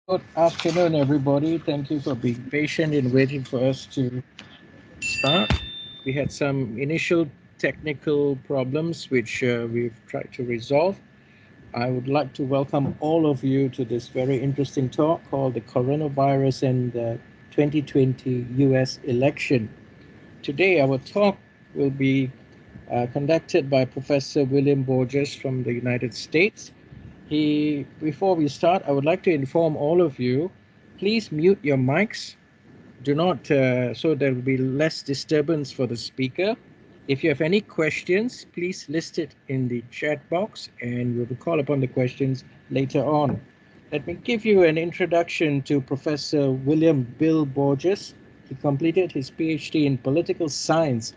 Good afternoon, everybody. Thank you for being patient and waiting for us to start. We had some initial technical problems which we've tried to resolve. I would like to welcome all of you to this very interesting talk called The Coronavirus and the 2020 US Election. Today, our talk will be conducted by Professor William Borges from the United States. Before we start, I would like to inform all of you, please mute your mics. Do not, so there will be less disturbance for the speaker. If you have any questions, please list it in the chat box and we will call upon the questions later on. Let me give you an introduction to Professor William Bill Borges. He completed his PhD in political science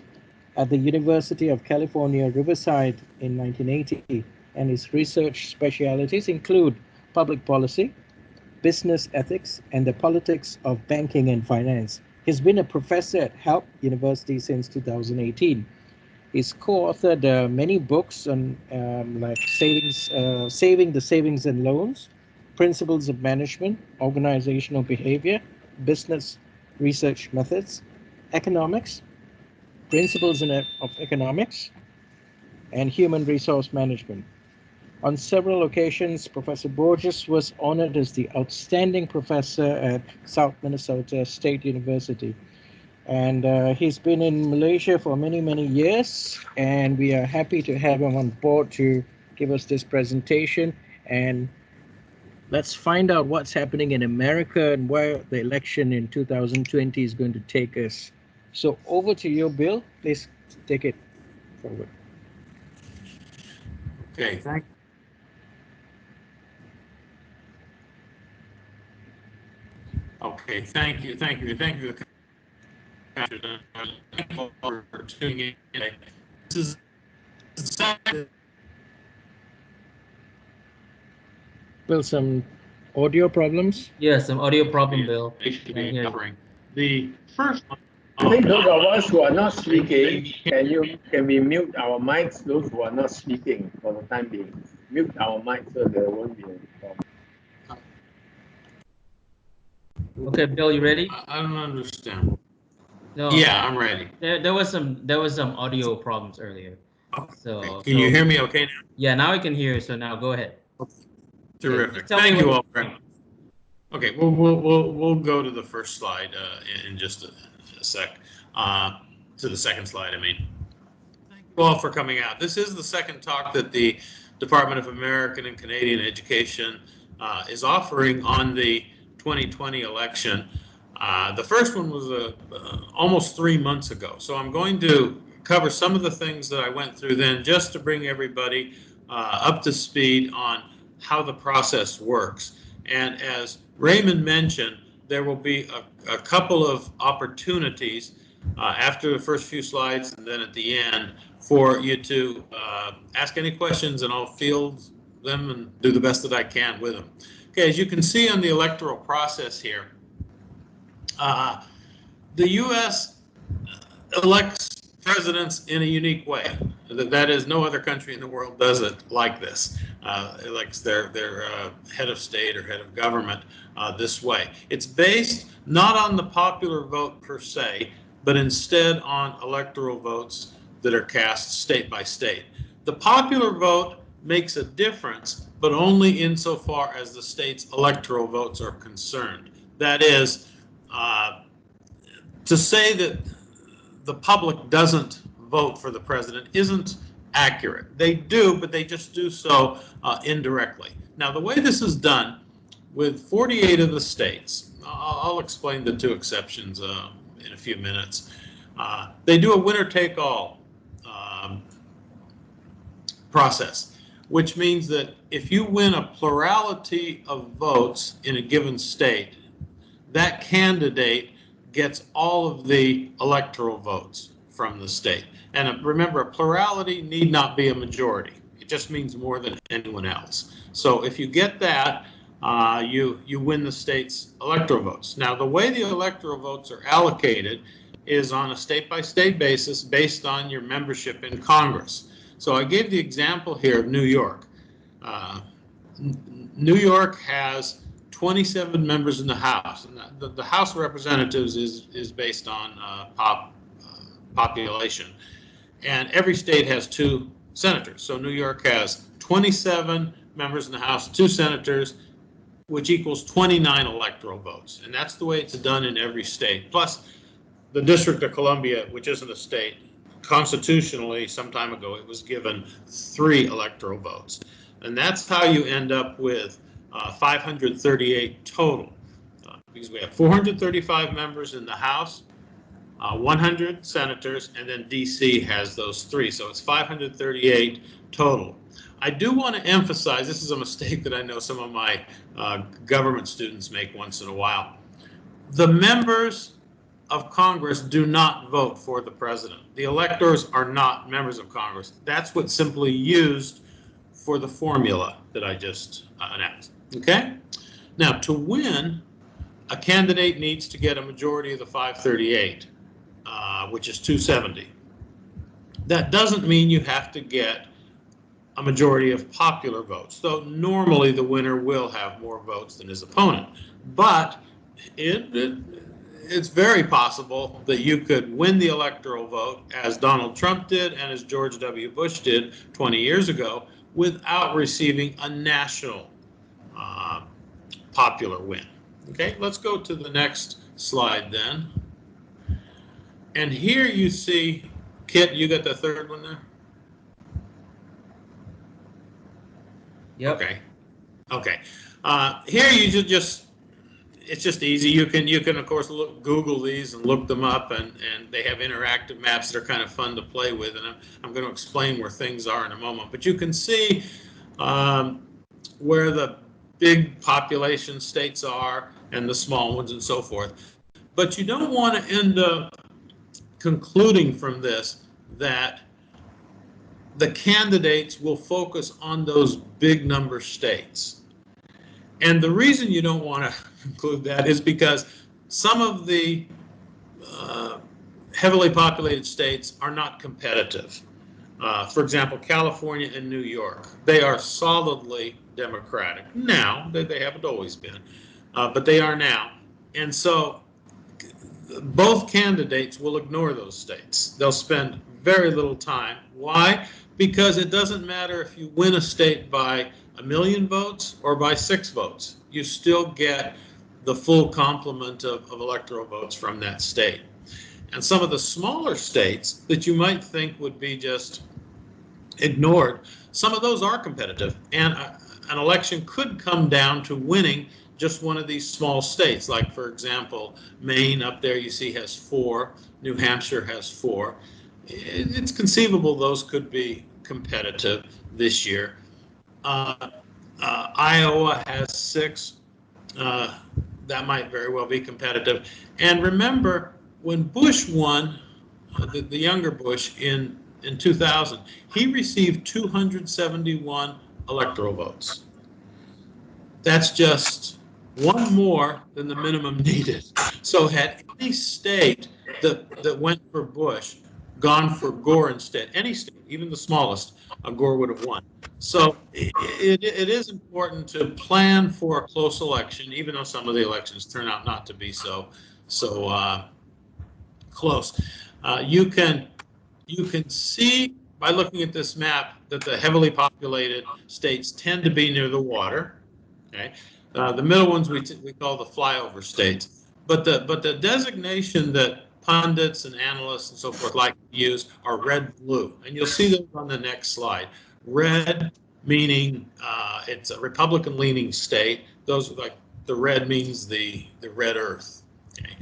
at the University of California, Riverside in 1980, and his research specialties include public policy, business ethics, and the politics of banking and finance. He's been a professor at Help University since 2018. He's co-authored many books on like saving the savings and loans, principles of management, organizational behavior, business research methods, economics, principles of economics, and human resource management. On several occasions, Professor Borges was honored as the outstanding professor at South Minnesota State University. And he's been in Malaysia for many, many years, and we are happy to have him on board to give us this presentation. And let's find out what's happening in America and where the election in 2020 is going to take us. So over to you, Bill. Please take it forward. Okay, thank you. Thank you for tuning in today. This is Bill, some audio problems? Yeah, some audio problem, Bill. Can't hear you. covering. The first one. I think those of us who are not speaking, can we mute our mics? Those who are not speaking for the time being, mute our mics so there won't be any problem. Okay, Bill, you ready? I don't understand. No. Yeah, I'm ready. There was some audio problems earlier. So Can you hear me okay now? Yeah, now I can hear you. So now go ahead. Terrific. Tell me Thank you what- all very much. Okay, we'll go to the first slide in just a sec. To the second slide, I mean. Thank you all for coming out. This is the second talk that the Department of American and Canadian Education is offering on the 2020 election. The first one was almost 3 months ago. So I'm going to cover some of the things that I went through then just to bring everybody up to speed on how the process works. And as Raymond mentioned, there will be a couple of opportunities after the first few slides and then at the end for you to ask any questions, and I'll field them and do the best that I can with them. Okay, as you can see on the electoral process here, the U.S. elects presidents in a unique way. That is, no other country in the world does it like this. Elects their head of state or head of government this way. It's based not on the popular vote per se, but instead on electoral votes that are cast state by state. The popular vote makes a difference, but only insofar as the state's electoral votes are concerned. That is, to say that the public doesn't vote for the president isn't accurate. They do, but they just do so indirectly. Now, the way this is done with 48 of the states, I'll explain the two exceptions in a few minutes. They do a winner-take-all process, which means that if you win a plurality of votes in a given state, that candidate gets all of the electoral votes from the state. And remember, a plurality need not be a majority. It just means more than anyone else. So if you get that, you win the state's electoral votes. Now, the way the electoral votes are allocated is on a state-by-state basis based on your membership in Congress. So I gave the example here of New York. New York has 27 members in the House. And the House of Representatives is based on population. And every state has 2 senators. So New York has 27 members in the House, 2 senators, which equals 29 electoral votes. And that's the way it's done in every state. Plus, the District of Columbia, which isn't a state, constitutionally, some time ago, it was given 3 electoral votes. And that's how you end up with 538 total. Because we have 435 members in the House, 100 senators, and then DC has those 3. So it's 538 total. I do want to emphasize, this is a mistake that I know some of my government students make once in a while. The members of Congress do not vote for the president. The electors are not members of Congress. That's what's simply used for the formula that I just announced. Okay? Now, to win, a candidate needs to get a majority of the 538, which is 270. That doesn't mean you have to get a majority of popular votes, though normally the winner will have more votes than his opponent. But it's very possible that you could win the electoral vote, as Donald Trump did and as George W. Bush did 20 years ago, without receiving a national popular win. Okay, let's go to the next slide then. And here you see, Kit, you got the third one there? Yep. Okay. Okay. Here you just it's just easy. You can of course Google these and look them up, and they have interactive maps that are kind of fun to play with. And I'm going to explain where things are in a moment. But you can see where the big population states are and the small ones and so forth. But you don't want to end up concluding from this that the candidates will focus on those big number states. And the reason you don't want to conclude that is because some of the heavily populated states are not competitive. For example, California and New York, they are solidly Democratic now. They haven't always been, but they are now. And so both candidates will ignore those states. They'll spend very little time. Why? Because it doesn't matter if you win a state by 1 million votes or by 6 votes. You still get the full complement of electoral votes from that state. And some of the smaller states that you might think would be just ignored, some of those are competitive. And an election could come down to winning just one of these small states. Like, for example, Maine up there you see has 4, New Hampshire has 4. It's conceivable those could be competitive this year. Iowa has 6. That might very well be competitive. And remember, when Bush won, the younger Bush in 2000, he received 271 electoral votes. That's just one more than the minimum needed. So had any state that went for Bush gone for Gore instead, any state, even the smallest, Gore would have won. So it is important to plan for a close election, even though some of the elections turn out not to be so close. You can see by looking at this map that the heavily populated states tend to be near the water. Okay, the middle ones we call the flyover states. But the designation that pundits and analysts and so forth like to use are red, blue, and you'll see those on the next slide. Red meaning it's a Republican-leaning state. Those like the red means the red earth. Okay,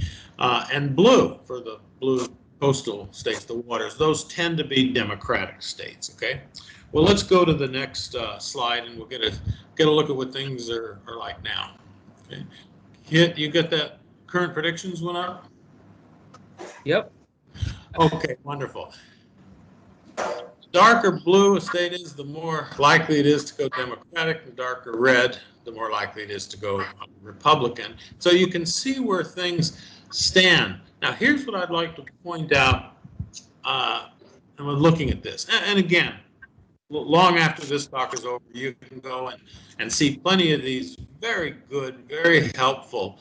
and blue for the blue coastal states, the waters. Those tend to be Democratic states. Okay. Well, let's go to the next slide, and we'll get a look at what things are like now. Okay. You got that current predictions one up? Yep. Okay, wonderful. Darker blue a state is, the more likely it is to go Democratic. The darker red, the more likely it is to go Republican. So you can see where things stand. Now, here's what I'd like to point out, and we're looking at this. And again, long after this talk is over, you can go and see plenty of these very good, very helpful,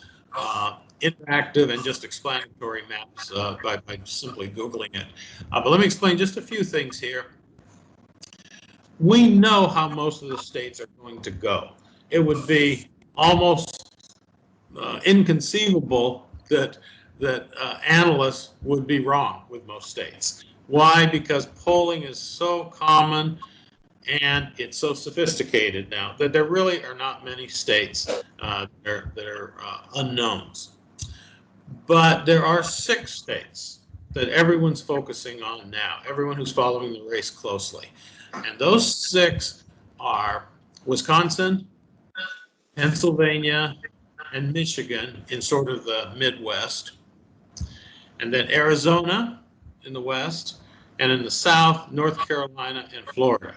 interactive and just explanatory maps by simply Googling it. But let me explain just a few things here. We know how most of the states are going to go. It would be almost inconceivable that analysts would be wrong with most states. Why? Because polling is so common and it's so sophisticated now that there really are not many states that are unknowns. But there are 6 states that everyone's focusing on now, everyone who's following the race closely. And those 6 are Wisconsin, Pennsylvania, and Michigan in sort of the Midwest, and then Arizona in the West, and in the South, North Carolina and Florida.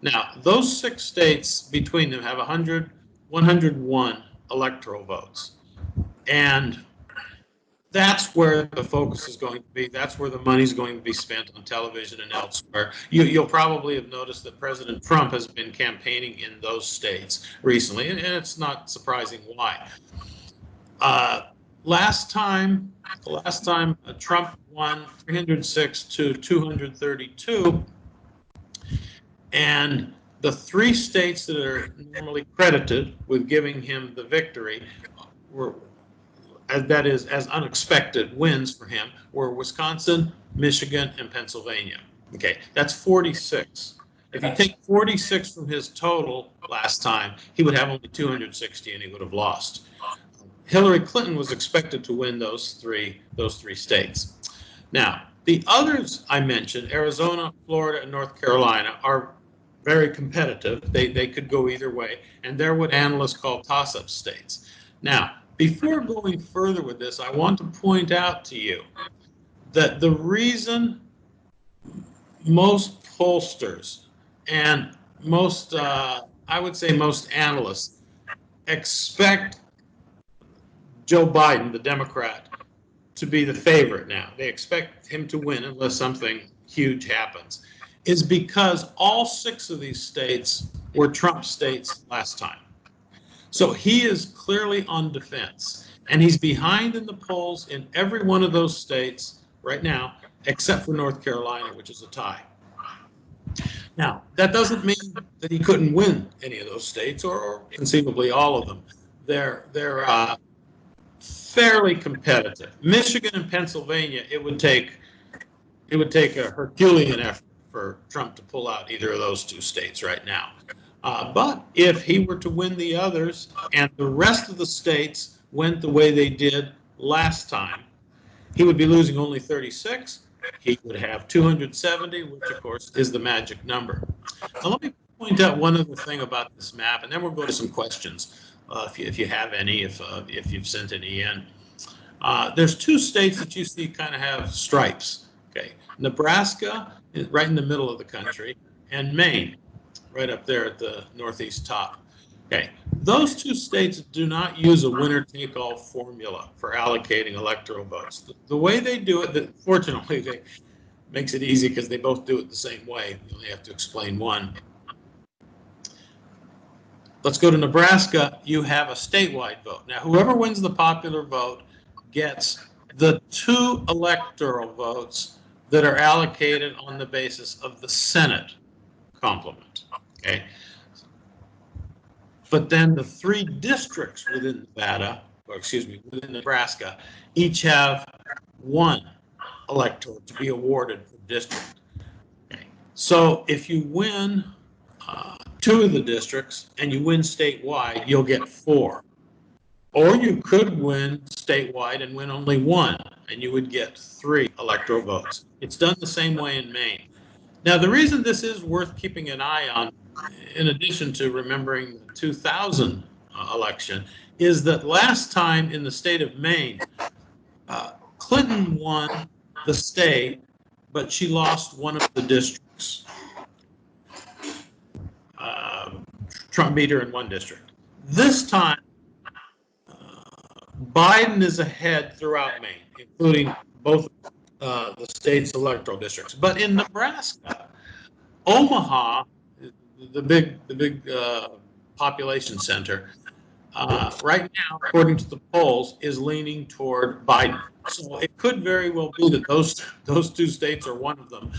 Now, those 6 states between them have 101 electoral votes. And that's where the focus is going to be. That's where the money is going to be spent on television and elsewhere. You'll probably have noticed that President Trump has been campaigning in those states recently, and it's not surprising why. Last time Trump won 306 to 232, and the 3 states that are normally credited with giving him the victory were, that is, as unexpected wins for him, were Wisconsin, Michigan, and Pennsylvania. Okay, that's 46. If you take 46 from his total last time, he would have only 260 and he would have lost. Hillary Clinton was expected to win those three states. Now, the others I mentioned, Arizona, Florida, and North Carolina, are very competitive. They could go either way, and they're what analysts call toss-up states. Now, before going further with this, I want to point out to you that the reason most pollsters and most, I would say most analysts expect Joe Biden, the Democrat, to be the favorite now. They expect him to win unless something huge happens, is because all 6 of these states were Trump states last time. So he is clearly on defense, and he's behind in the polls in every one of those states right now, except for North Carolina, which is a tie. Now, that doesn't mean that he couldn't win any of those states, or conceivably all of them. They're fairly competitive. Michigan and Pennsylvania, it would take a Herculean effort for Trump to pull out either of those 2 states right now. But if he were to win the others and the rest of the states went the way they did last time, he would be losing only 36. He would have 270, which of course is the magic number. Now let me point out one other thing about this map, and then we'll go to some questions if you have any, if you've sent any in. There's 2 states that you see kind of have stripes. Okay, Nebraska is right in the middle of the country, and Maine, right up there at the northeast top. Okay, those 2 states do not use a winner-take-all formula for allocating electoral votes. The way they do it, fortunately, they makes it easy because they both do it the same way. You only have to explain one. Let's go to Nebraska. You have a statewide vote. Now, whoever wins the popular vote gets the 2 electoral votes that are allocated on the basis of the Senate complement. Okay. But then the 3 districts within Nevada, or excuse me, within Nebraska, each have 1 elector to be awarded per district. Okay. So if you win 2 of the districts and you win statewide, you'll get 4. Or you could win statewide and win only 1, and you would get 3 electoral votes. It's done the same way in Maine. Now, the reason this is worth keeping an eye on, in addition to remembering the 2000 election, is that last time in the state of Maine, Clinton won the state, but she lost one of the districts. Trump beat her in 1 district. This time, Biden is ahead throughout Maine, including both the state's electoral districts. But in Nebraska, Omaha the big population center, right now, according to the polls, is leaning toward Biden. So it could very well be that those two states, or one of them,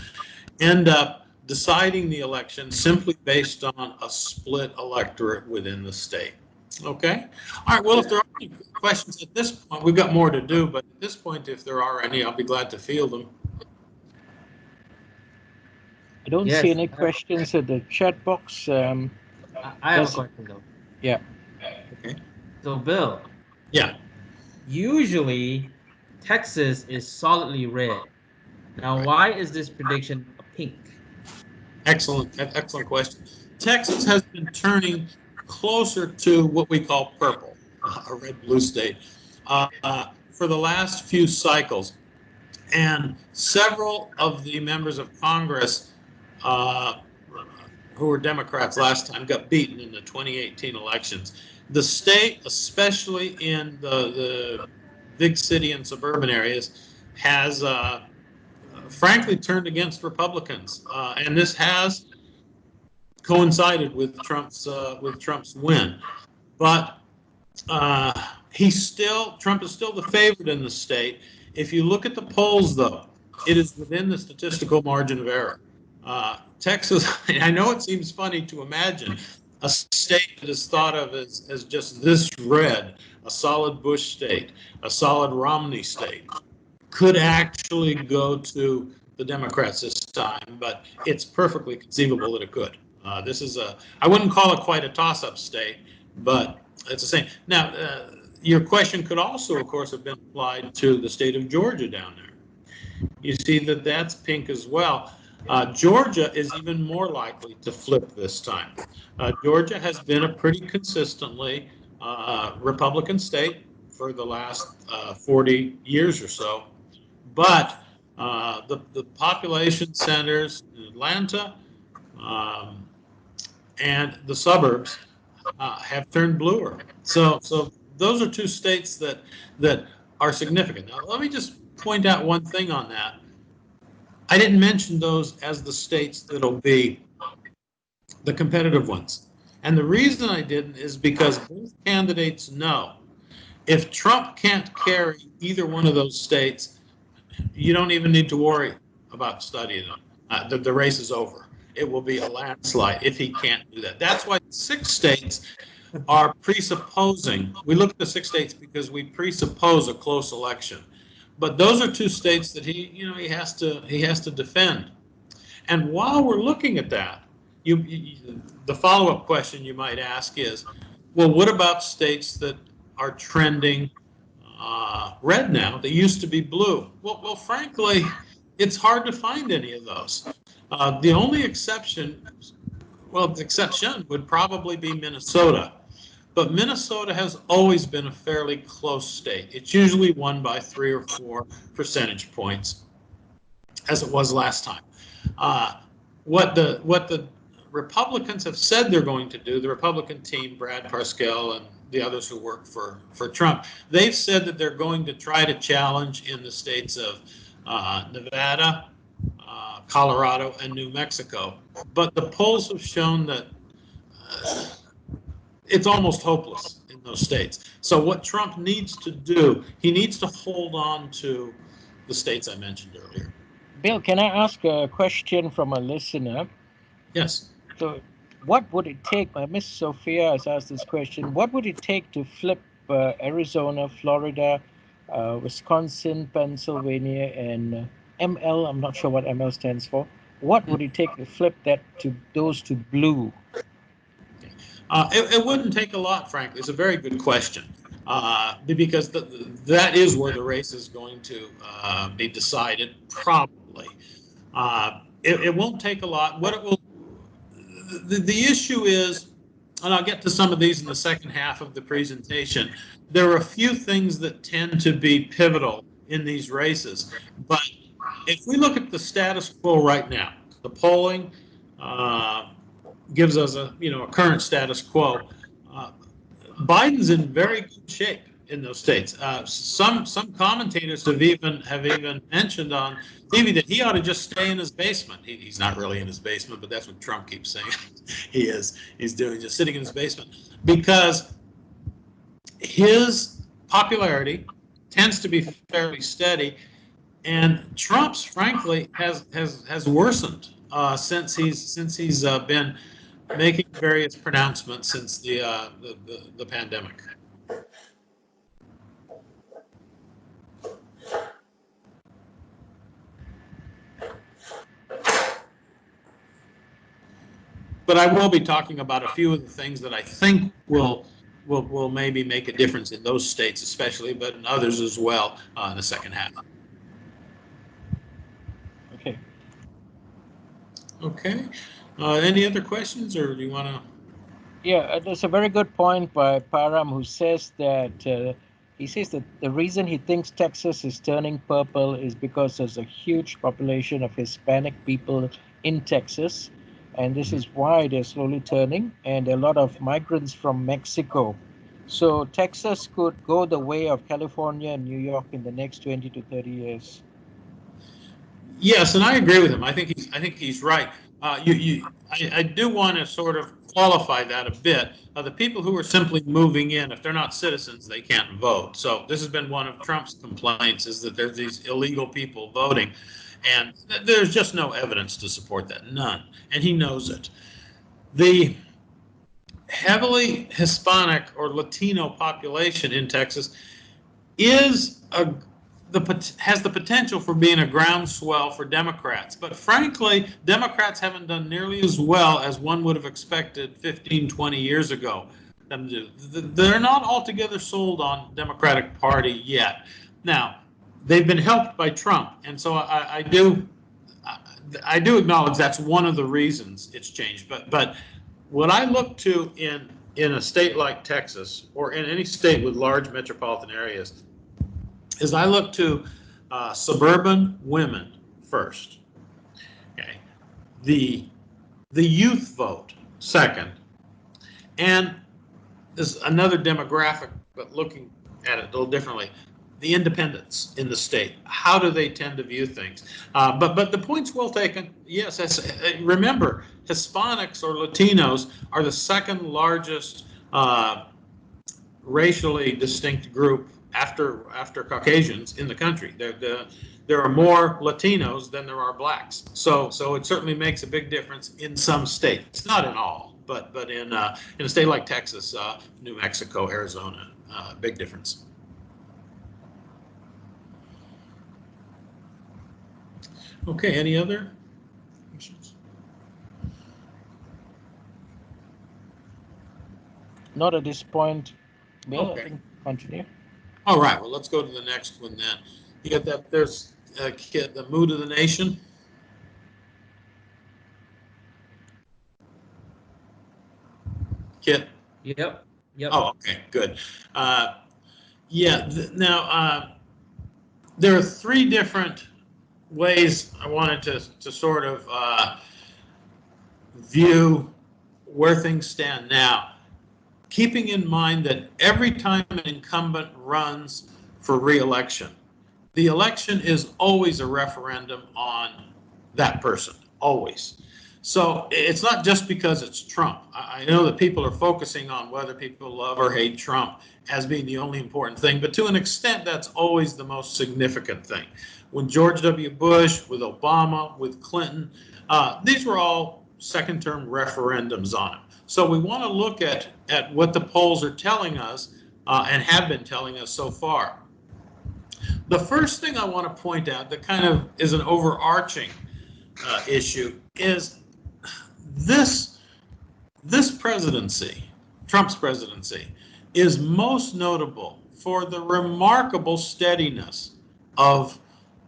end up deciding the election simply based on a split electorate within the state. Okay? All right, well, if there are any questions at this point, we've got more to do, but at this point, if there are any, I'll be glad to field them. I don't Yes, see any questions at the chat box. I have a Does- question though. Yeah. Okay. So Bill, Yeah. usually Texas is solidly red. Now, why is this prediction a pink? Excellent question. Texas has been turning closer to what we call purple, a red-blue state, for the last few cycles. And several of the members of Congress who were Democrats last time got beaten in the 2018 elections. The state, especially in the big city and suburban areas, has frankly turned against Republicans, and this has coincided with Trump's win. But Trump is still the favorite in the state. If you look at the polls, though, it is within the statistical margin of error. Texas, I know it seems funny to imagine a state that is thought of as just this red, a solid Bush state, a solid Romney state, could actually go to the Democrats this time, but it's perfectly conceivable that it could. I wouldn't call it quite a toss-up state, but it's the same. Now, your question could also, of course, have been applied to the state of Georgia down there. You see that that's pink as well. Georgia is even more likely to flip this time. Georgia has been a pretty consistently Republican state for the last 40 years or so, but the population centers in Atlanta and the suburbs have turned bluer. So those are two states that are significant. Now, let me just point out one thing on that. I didn't mention those as the states that'll be the competitive ones. And the reason I didn't is because both candidates know if Trump can't carry either one of those states, you don't even need to worry about studying them. The race is over. It will be a landslide if he can't do that. That's why 6 states are presupposing. We look at the 6 states because we presuppose a close election. But those are 2 states that he has to defend. And while we're looking at that, the follow-up question you might ask is, well, what about states that are trending red now? They used to be blue. Well, frankly, it's hard to find any of those. The only exception would probably be Minnesota. But Minnesota has always been a fairly close state. It's usually won by 3 or 4 percentage points, as it was last time. What the Republicans have said they're going to do, the Republican team, Brad Parscale and the others who work for Trump, they've said that they're going to try to challenge in the states of Nevada, Colorado, and New Mexico. But the polls have shown that it's almost hopeless in those states. So what Trump needs to do, he needs to hold on to the states I mentioned earlier. Bill, can I ask a question from a listener? Yes. So, what would it take? Miss Sophia has asked this question. What would it take to flip Arizona, Florida, Wisconsin, Pennsylvania, and ML? I'm not sure what ML stands for. What would it take to flip those to blue? It wouldn't take a lot, frankly. It's a very good question, because that is where the race is going to be decided, probably. It won't take a lot. What it will, the issue is, and I'll get to some of these in the second half of the presentation, there are a few things that tend to be pivotal in these races. But if we look at the status quo right now, the polling gives us a current status quo. Biden's in very good shape in those states. Some commentators have even mentioned on TV that he ought to just stay in his basement. He's not really in his basement, but that's what Trump keeps saying. He is. He's doing just sitting in his basement because his popularity tends to be fairly steady, and Trump's, frankly, has worsened since he's been making various pronouncements since the pandemic. But I will be talking about a few of the things that I think will maybe make a difference in those states especially, but in others as well in the second half. Okay. Okay. Any other questions, or do you want to? Yeah, there's a very good point by Param, who says that he says that the reason he thinks Texas is turning purple is because there's a huge population of Hispanic people in Texas, and this is why they're slowly turning, and a lot of migrants from Mexico. So Texas could go the way of California and New York in the next 20 to 30 years. Yes, and I agree with him. I think he's right. I do want to sort of qualify that a bit. The people who are simply moving in, if they're not citizens, they can't vote. So this has been one of Trump's complaints, is that there's these illegal people voting, and there's just no evidence to support that, none. And he knows it. The heavily Hispanic or Latino population in Texas is has the potential for being a groundswell for Democrats. But frankly, Democrats haven't done nearly as well as one would have expected 15, 20 years ago. They're not altogether sold on Democratic Party yet. Now, they've been helped by Trump, and so I do acknowledge that's one of the reasons it's changed. But what I look to in a state like Texas, or in any state with large metropolitan areas, is I look to suburban women first. Okay, the youth vote second, and there's another demographic, but looking at it a little differently. The independents in the state, how do they tend to view things? But the point's well taken. Yes, remember, Hispanics or Latinos are the second largest racially distinct group after Caucasians in the country. There are more Latinos than there are blacks. So it certainly makes a big difference in some states, not in all, but in a state like Texas, New Mexico, Arizona, big difference. Okay, any other questions? Not at this point. Bill, Okay. I think continue. All right, well, let's go to the next one then. You got that, there's Kit, the mood of the nation. Kit? Yep. Oh, okay, good. Yeah, now, there are three different ways I wanted to sort of view where things stand now, keeping in mind that every time an incumbent runs for re-election, the election is always a referendum on that person, always. So it's not just because it's Trump. I know that people are focusing on whether people love or hate Trump as being the only important thing, but to an extent, that's always the most significant thing. When George W. Bush, with Obama, with Clinton, these were all second-term referendums on him. So we want to look at what the polls are telling us and have been telling us so far. The first thing I want to point out that kind of is an overarching issue is this presidency, Trump's presidency, is most notable for the remarkable steadiness of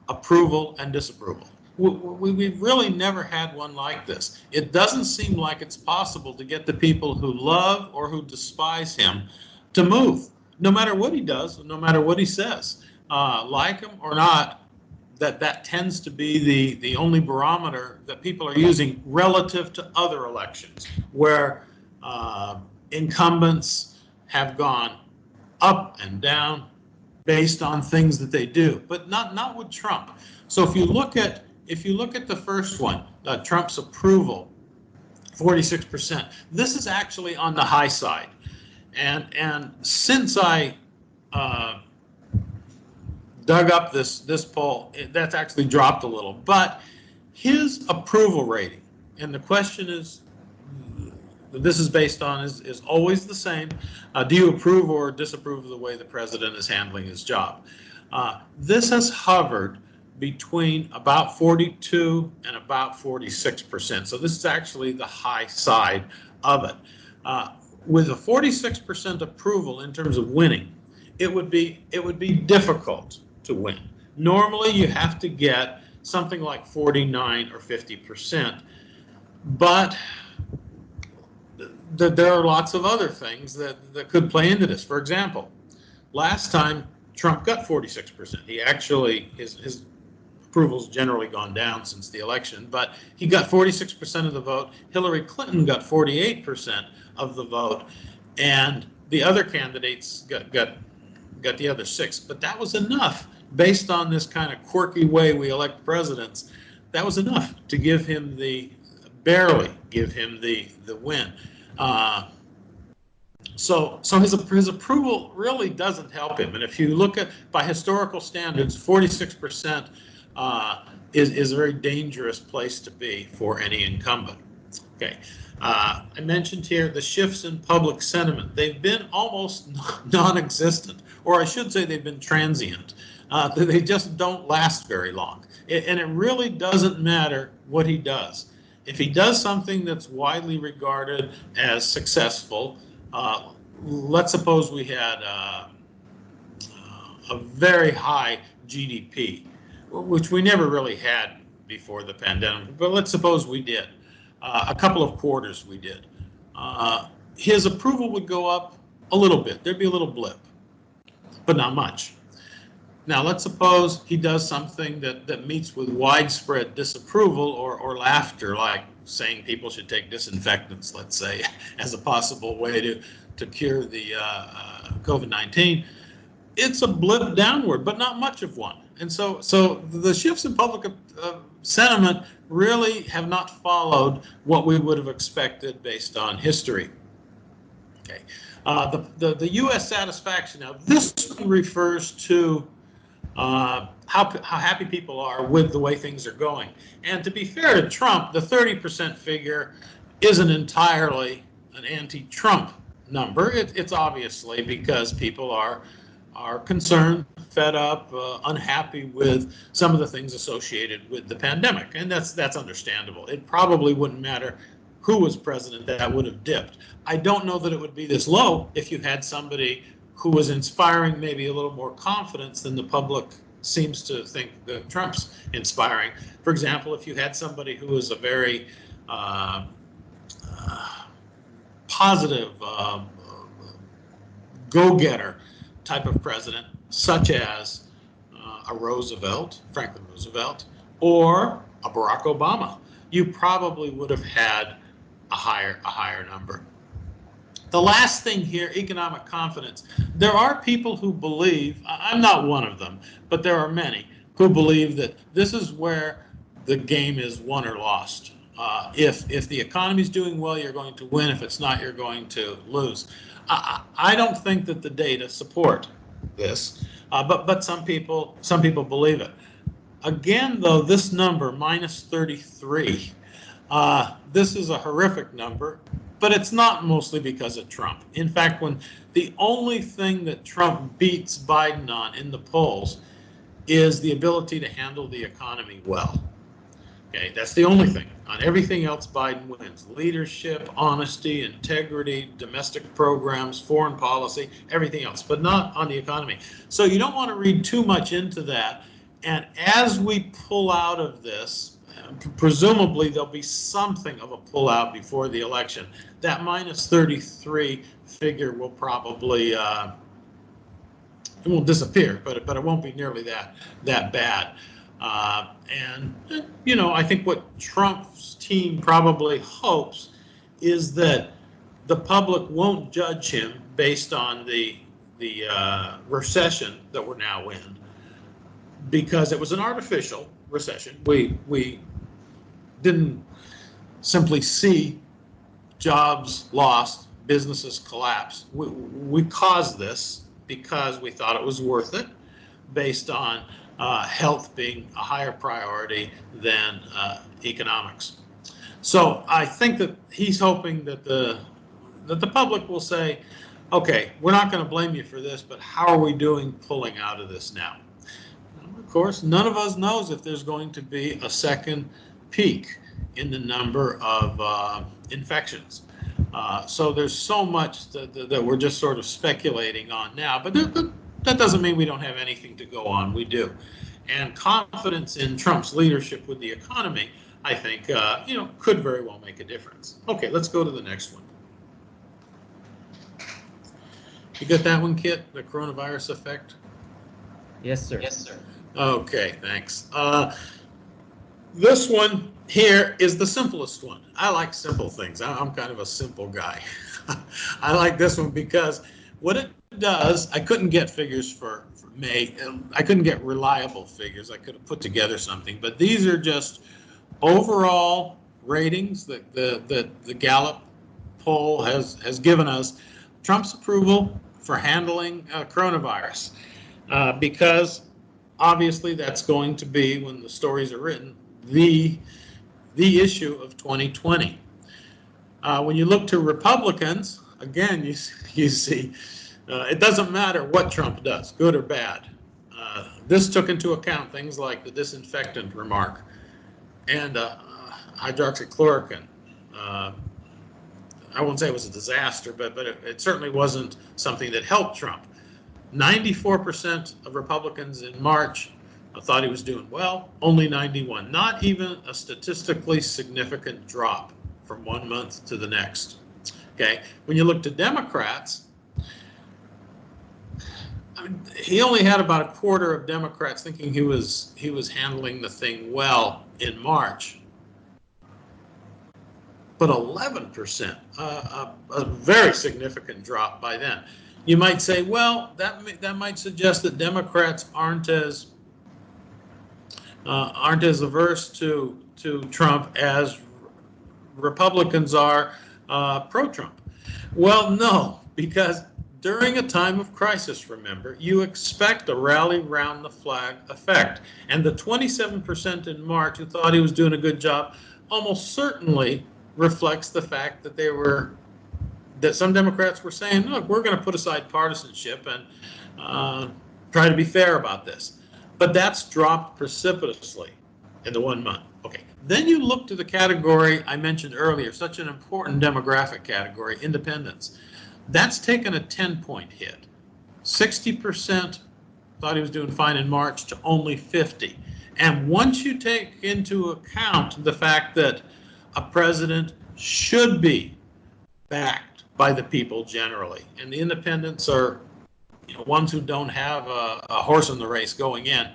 approval and disapproval. We've really never had one like this. It doesn't seem like it's possible to get the people who love or who despise him to move, no matter what he does, no matter what he says. Like him or not, that tends to be the only barometer that people are using relative to other elections, where incumbents have gone up and down based on things that they do, but not with Trump. So if you look at the first one, Trump's approval, 46%. This is actually on the high side, and since I dug up this poll, that's actually dropped a little. But his approval rating, and the question is, this is based on is always the same. Do you approve or disapprove of the way the president is handling his job? This has hovered between about 42 and about 46%. So this is actually the high side of it. With a 46% approval in terms of winning, it would be difficult to win. Normally, you have to get something like 49 or 50%, but there are lots of other things that could play into this. For example, last time Trump got 46%. He actually, his approval's generally gone down since the election, but he got 46% of the vote. Hillary Clinton got 48% of the vote, and the other candidates got the other 6%. But that was enough, based on this kind of quirky way we elect presidents. That was enough to give him barely give him the win. So his approval really doesn't help him. And if you look at, by historical standards, 46% is a very dangerous place to be for any incumbent. Okay, I mentioned here the shifts in public sentiment. They've been almost non-existent, or I should say they've been transient. They just don't last very long. And it really doesn't matter what he does. If he does something that's widely regarded as successful, let's suppose we had a very high GDP, which we never really had before the pandemic, but let's suppose we did. A couple of quarters we did. His approval would go up a little bit. There'd be a little blip, but not much. Now, let's suppose he does something that meets with widespread disapproval or laughter, like saying people should take disinfectants, let's say, as a possible way to cure the COVID-19. It's a blip downward, but not much of one. And so the shifts in public sentiment really have not followed what we would have expected based on history. Okay, the U.S. satisfaction. Now, this refers to how happy people are with the way things are going. And to be fair to Trump, the 30% figure isn't entirely an anti-Trump number. It's obviously because people are concerned, fed up, unhappy with some of the things associated with the pandemic, and that's understandable. It probably wouldn't matter who was president, that would have dipped. I don't know that it would be this low if you had somebody who was inspiring maybe a little more confidence than the public seems to think that Trump's inspiring. For example, if you had somebody who was a very positive, go-getter type of president, such as a Roosevelt, Franklin Roosevelt, or a Barack Obama, you probably would have had a higher number. The last thing here, economic confidence. There are people who believe, I'm not one of them, but there are many who believe that this is where the game is won or lost. If the economy is doing well, you're going to win. If it's not, you're going to lose. I don't think that the data support this, but some people believe it. Again, though, this number, minus 33, this is a horrific number, but it's not mostly because of Trump. In fact, when the only thing that Trump beats Biden on in the polls is the ability to handle the economy well. Okay, that's the only thing. On everything else, Biden wins. Leadership, honesty, integrity, domestic programs, foreign policy, everything else, but not on the economy. So you don't want to read too much into that. And as we pull out of this, presumably there'll be something of a pullout before the election. That minus 33 figure will probably, it won't disappear, but it won't be nearly that bad. And, you know, I think what Trump's team probably hopes is that the public won't judge him based on the recession that we're now in, because it was an artificial recession. We didn't simply see jobs lost, businesses collapse. We caused this because we thought it was worth it, based on health being a higher priority than economics. So I think that he's hoping that the public will say, okay, we're not going to blame you for this, but how are we doing pulling out of this now? Of course, none of us knows if there's going to be a second peak in the number of infections. So there's so much that we're just sort of speculating on now, but that doesn't mean we don't have anything to go on. We do. And confidence in Trump's leadership with the economy, I think, could very well make a difference. Okay, let's go to the next one. You got that one, Kit? The coronavirus effect? Yes, sir. Yes, sir. Okay, thanks. This one here is the simplest one. I like simple things. I'm kind of a simple guy. I like this one because what it does, I couldn't get figures for May. I couldn't get reliable figures. I could have put together something, but these are just overall ratings that the Gallup poll has given us. Trump's approval for handling coronavirus, because obviously that's going to be, when the stories are written, the issue of 2020. When you look to Republicans, again, you see it doesn't matter what Trump does, good or bad. This took into account things like the disinfectant remark and hydroxychloroquine. I won't say it was a disaster, but it certainly wasn't something that helped Trump. 94% of Republicans in March thought he was doing well, only 91. Not even a statistically significant drop from one month to the next. Okay, when you look to Democrats, he only had about a quarter of Democrats thinking he was handling the thing well in March. But 11%, a very significant drop by then. You might say, well, that might suggest that Democrats aren't as averse to Trump as Republicans are pro-Trump. Well, no, because during a time of crisis, remember, you expect a rally round the flag effect. And the 27% in March who thought he was doing a good job almost certainly reflects the fact that some Democrats were saying, look, we're going to put aside partisanship and try to be fair about this. But that's dropped precipitously in the 1 month. Okay, then you look to the category I mentioned earlier, such an important demographic category, independents. That's taken a 10-point hit. 60% thought he was doing fine in March to only 50. And once you take into account the fact that a president should be backed by the people generally, and the independents are ones who don't have a horse in the race going in,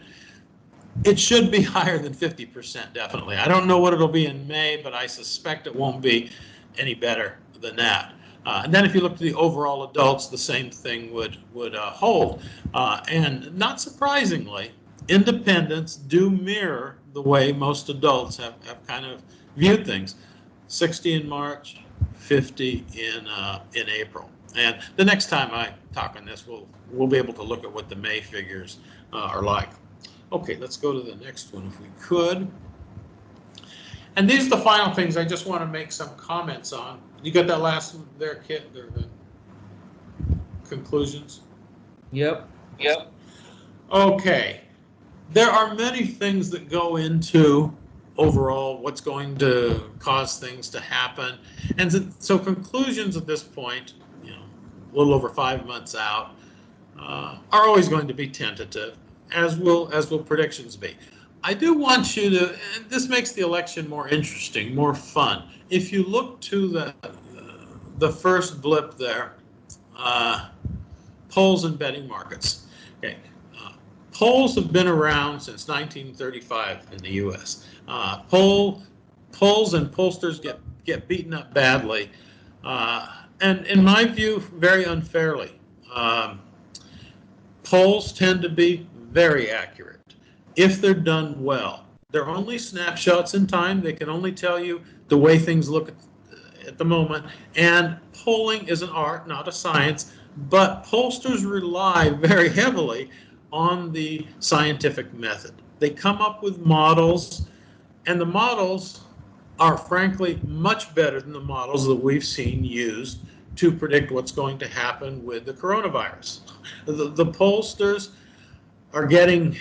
it should be higher than 50%, definitely. I don't know what it'll be in May, but I suspect it won't be any better than that. And then if you look to the overall adults, the same thing would hold. And not surprisingly, independents do mirror the way most adults have kind of viewed things. 60 in March, 50 in April. And the next time I talk on this, we'll be able to look at what the May figures are like. Okay, let's go to the next one if we could. And these are the final things I just want to make some comments on. You got that last one there, Kit? The conclusions? Yep. Okay. There are many things that go into overall what's going to cause things to happen. And so conclusions at this point, a little over 5 months out, are always going to be tentative, as will predictions be. I do want you to, and this makes the election more interesting, more fun. If you look to the first blip there, polls and betting markets. Okay, polls have been around since 1935 in the U.S. Polls and pollsters get beaten up badly, and in my view, very unfairly. polls tend to be very accurate if they're done well. They're only snapshots in time. They can only tell you the way things look at the moment. And polling is an art, not a science, but pollsters rely very heavily on the scientific method. They come up with models, and the models are frankly much better than the models that we've seen used to predict what's going to happen with the coronavirus. The pollsters are getting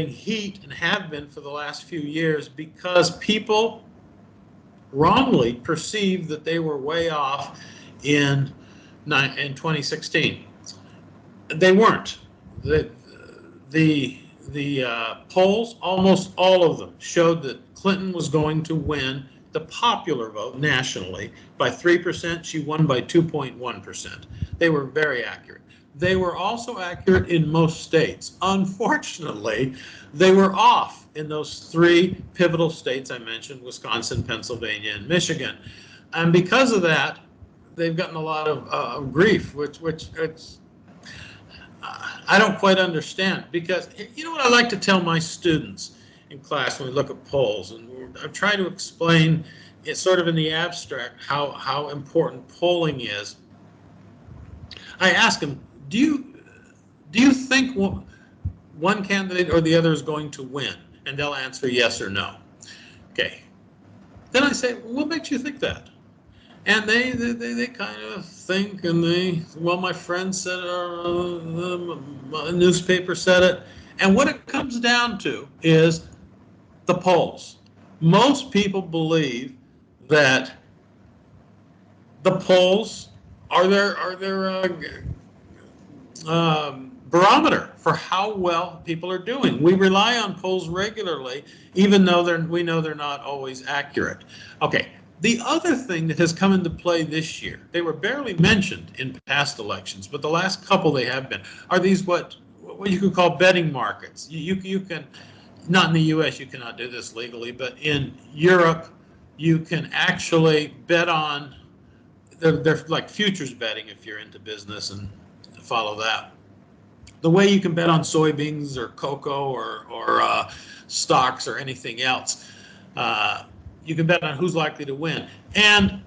heat, and have been for the last few years, because people wrongly perceived that they were way off in 2016. They weren't. The polls, almost all of them, showed that Clinton was going to win the popular vote nationally by 3%. She won by 2.1%. They were very accurate. They were also accurate in most states. Unfortunately, they were off in those three pivotal states I mentioned: Wisconsin, Pennsylvania, and Michigan. And because of that, they've gotten a lot of grief, which it's I don't quite understand. Because you know what I like to tell my students in class when we look at polls, and I try to explain it sort of in the abstract how important polling is. I ask them, do you think one candidate or the other is going to win? And they'll answer yes or no. Okay. Then I say, what makes you think that? And they kind of think, and well, my friend said it, or a newspaper said it. And what it comes down to is the polls. Most people believe that the polls are their barometer for how well people are doing. We rely on polls regularly, even though we know they're not always accurate. Okay, the other thing that has come into play this year, they were barely mentioned in past elections, but the last couple they have been, are these what you could call betting markets. You can, not in the US, you cannot do this legally, but in Europe, you can actually bet on, they're like futures betting if you're into business and follow that. The way you can bet on soybeans or cocoa or stocks or anything else. You can bet on who's likely to win. And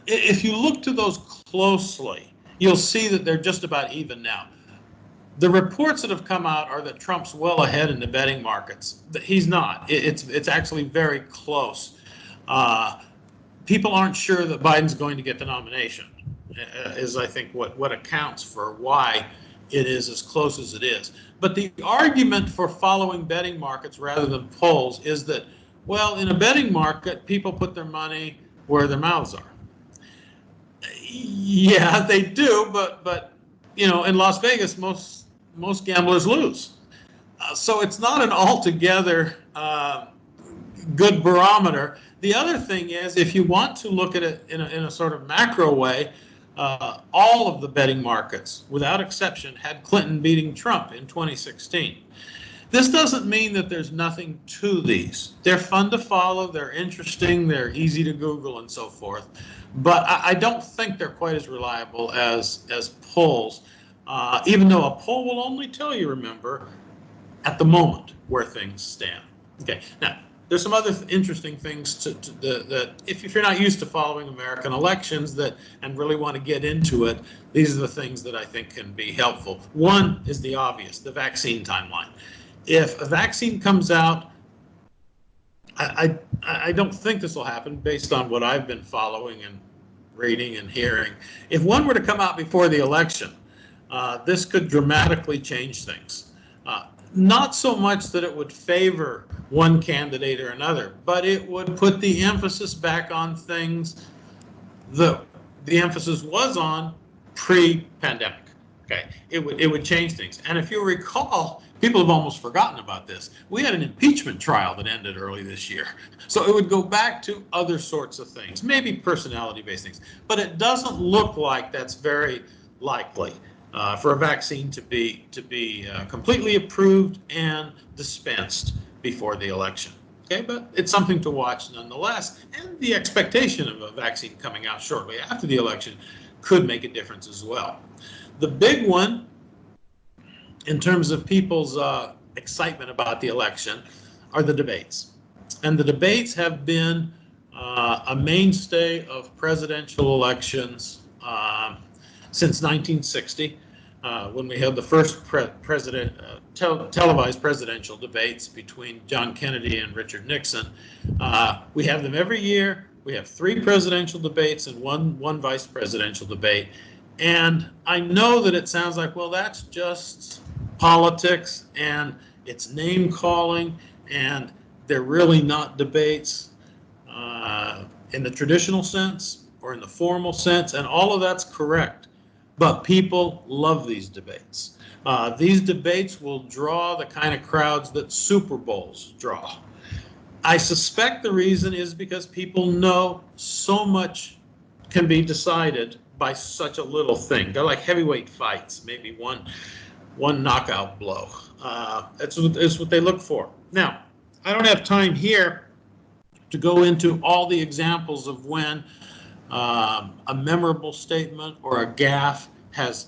if you look to those closely, you'll see that they're just about even now. The reports that have come out are that Trump's well ahead in the betting markets. He's not. It's actually very close. People aren't sure that Biden's going to get the nomination, is I think what accounts for why it is as close as it is. But the argument for following betting markets rather than polls is that, well, in a betting market, people put their money where their mouths are. Yeah, they do, but you know, in Las Vegas, most gamblers lose. So it's not an altogether good barometer. The other thing is, if you want to look at it in a sort of macro way, all of the betting markets, without exception, had Clinton beating Trump in 2016. This doesn't mean that there's nothing to these. They're fun to follow, they're interesting, they're easy to Google and so forth. But I don't think they're quite as reliable as polls, even though a poll will only tell you, remember, at the moment where things stand. Okay, now, there's some other interesting things that if you're not used to following American elections and really want to get into it, these are the things that I think can be helpful. One is the obvious, the vaccine timeline. If a vaccine comes out, I don't think this will happen based on what I've been following and reading and hearing. If one were to come out before the election, this could dramatically change things. Not so much that it would favor one candidate or another, but it would put the emphasis back on things that the emphasis was on pre-pandemic. Okay, it would change things. And if you recall, people have almost forgotten about this. We had an impeachment trial that ended early this year. So it would go back to other sorts of things, maybe personality-based things. But it doesn't look like that's very likely. For a vaccine to be completely approved and dispensed before the election. Okay, but it's something to watch nonetheless. And the expectation of a vaccine coming out shortly after the election could make a difference as well. The big one in terms of people's excitement about the election are the debates. And the debates have been a mainstay of presidential elections since 1960, when we had the first televised presidential debates between John Kennedy and Richard Nixon. We have them every year. We have 3 presidential debates and one vice presidential debate. And I know that it sounds like, well, that's just politics and it's name calling and they're really not debates in the traditional sense or in the formal sense, and all of that's correct. But people love these debates. These debates will draw the kind of crowds that Super Bowls draw. I suspect the reason is because people know so much can be decided by such a little thing. They're like heavyweight fights, maybe one knockout blow. It's what they look for. Now, I don't have time here to go into all the examples of when a memorable statement or a gaffe has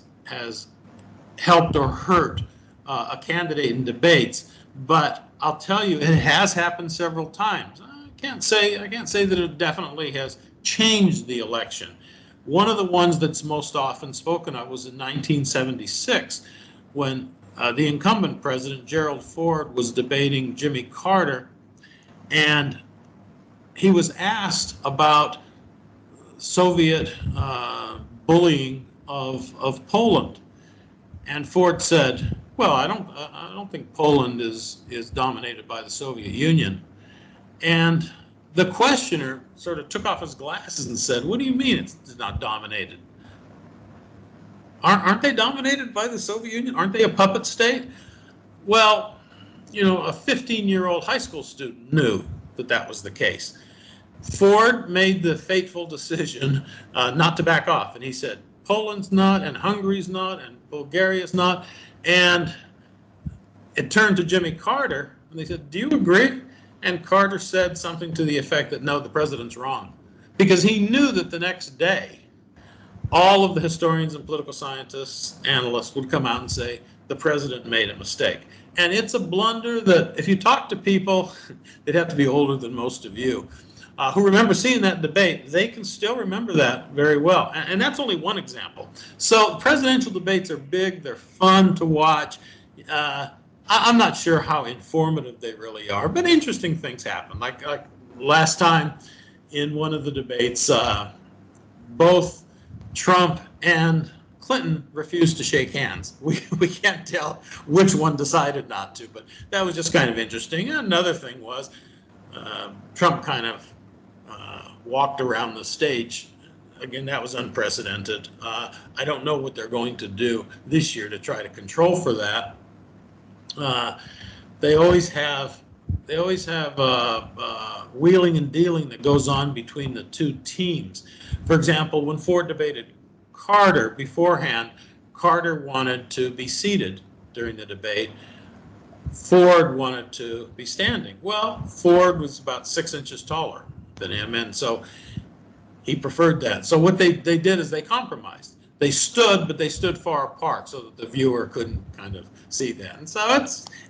helped or hurt a candidate in debates, but I'll tell you, it has happened several times. I can't say that it definitely has changed the election. One of the ones that's most often spoken of was in 1976, when the incumbent president, Gerald Ford, was debating Jimmy Carter, and he was asked about Soviet bullying of Poland, and Ford said, "Well, I don't think Poland is dominated by the Soviet Union." And the questioner sort of took off his glasses and said, "What do you mean it's not dominated? Aren't they dominated by the Soviet Union? Aren't they a puppet state?" Well, you know, a 15-year-old high school student knew that was the case. Ford made the fateful decision not to back off, and he said, Poland's not, and Hungary's not, and Bulgaria's not. And it turned to Jimmy Carter, and they said, "Do you agree?" And Carter said something to the effect that, no, the president's wrong. Because he knew that the next day, all of the historians and political scientists, analysts would come out and say, the president made a mistake. And it's a blunder that if you talk to people, they'd have to be older than most of you, who remember seeing that debate, they can still remember that very well. And that's only one example. So presidential debates are big, they're fun to watch. I'm not sure how informative they really are, but interesting things happen. Like last time in one of the debates, both Trump and Clinton refused to shake hands. We can't tell which one decided not to, but that was just kind of interesting. And another thing was Trump kind of walked around the stage. Again, that was unprecedented. I don't know what they're going to do this year to try to control for that. They always have wheeling and dealing that goes on between the two teams. For example, when Ford debated Carter beforehand, Carter wanted to be seated during the debate. Ford wanted to be standing. Well, Ford was about 6 inches taller than him, and so he preferred that. So what they did is they compromised. They stood, but they stood far apart so that the viewer couldn't kind of see that. And so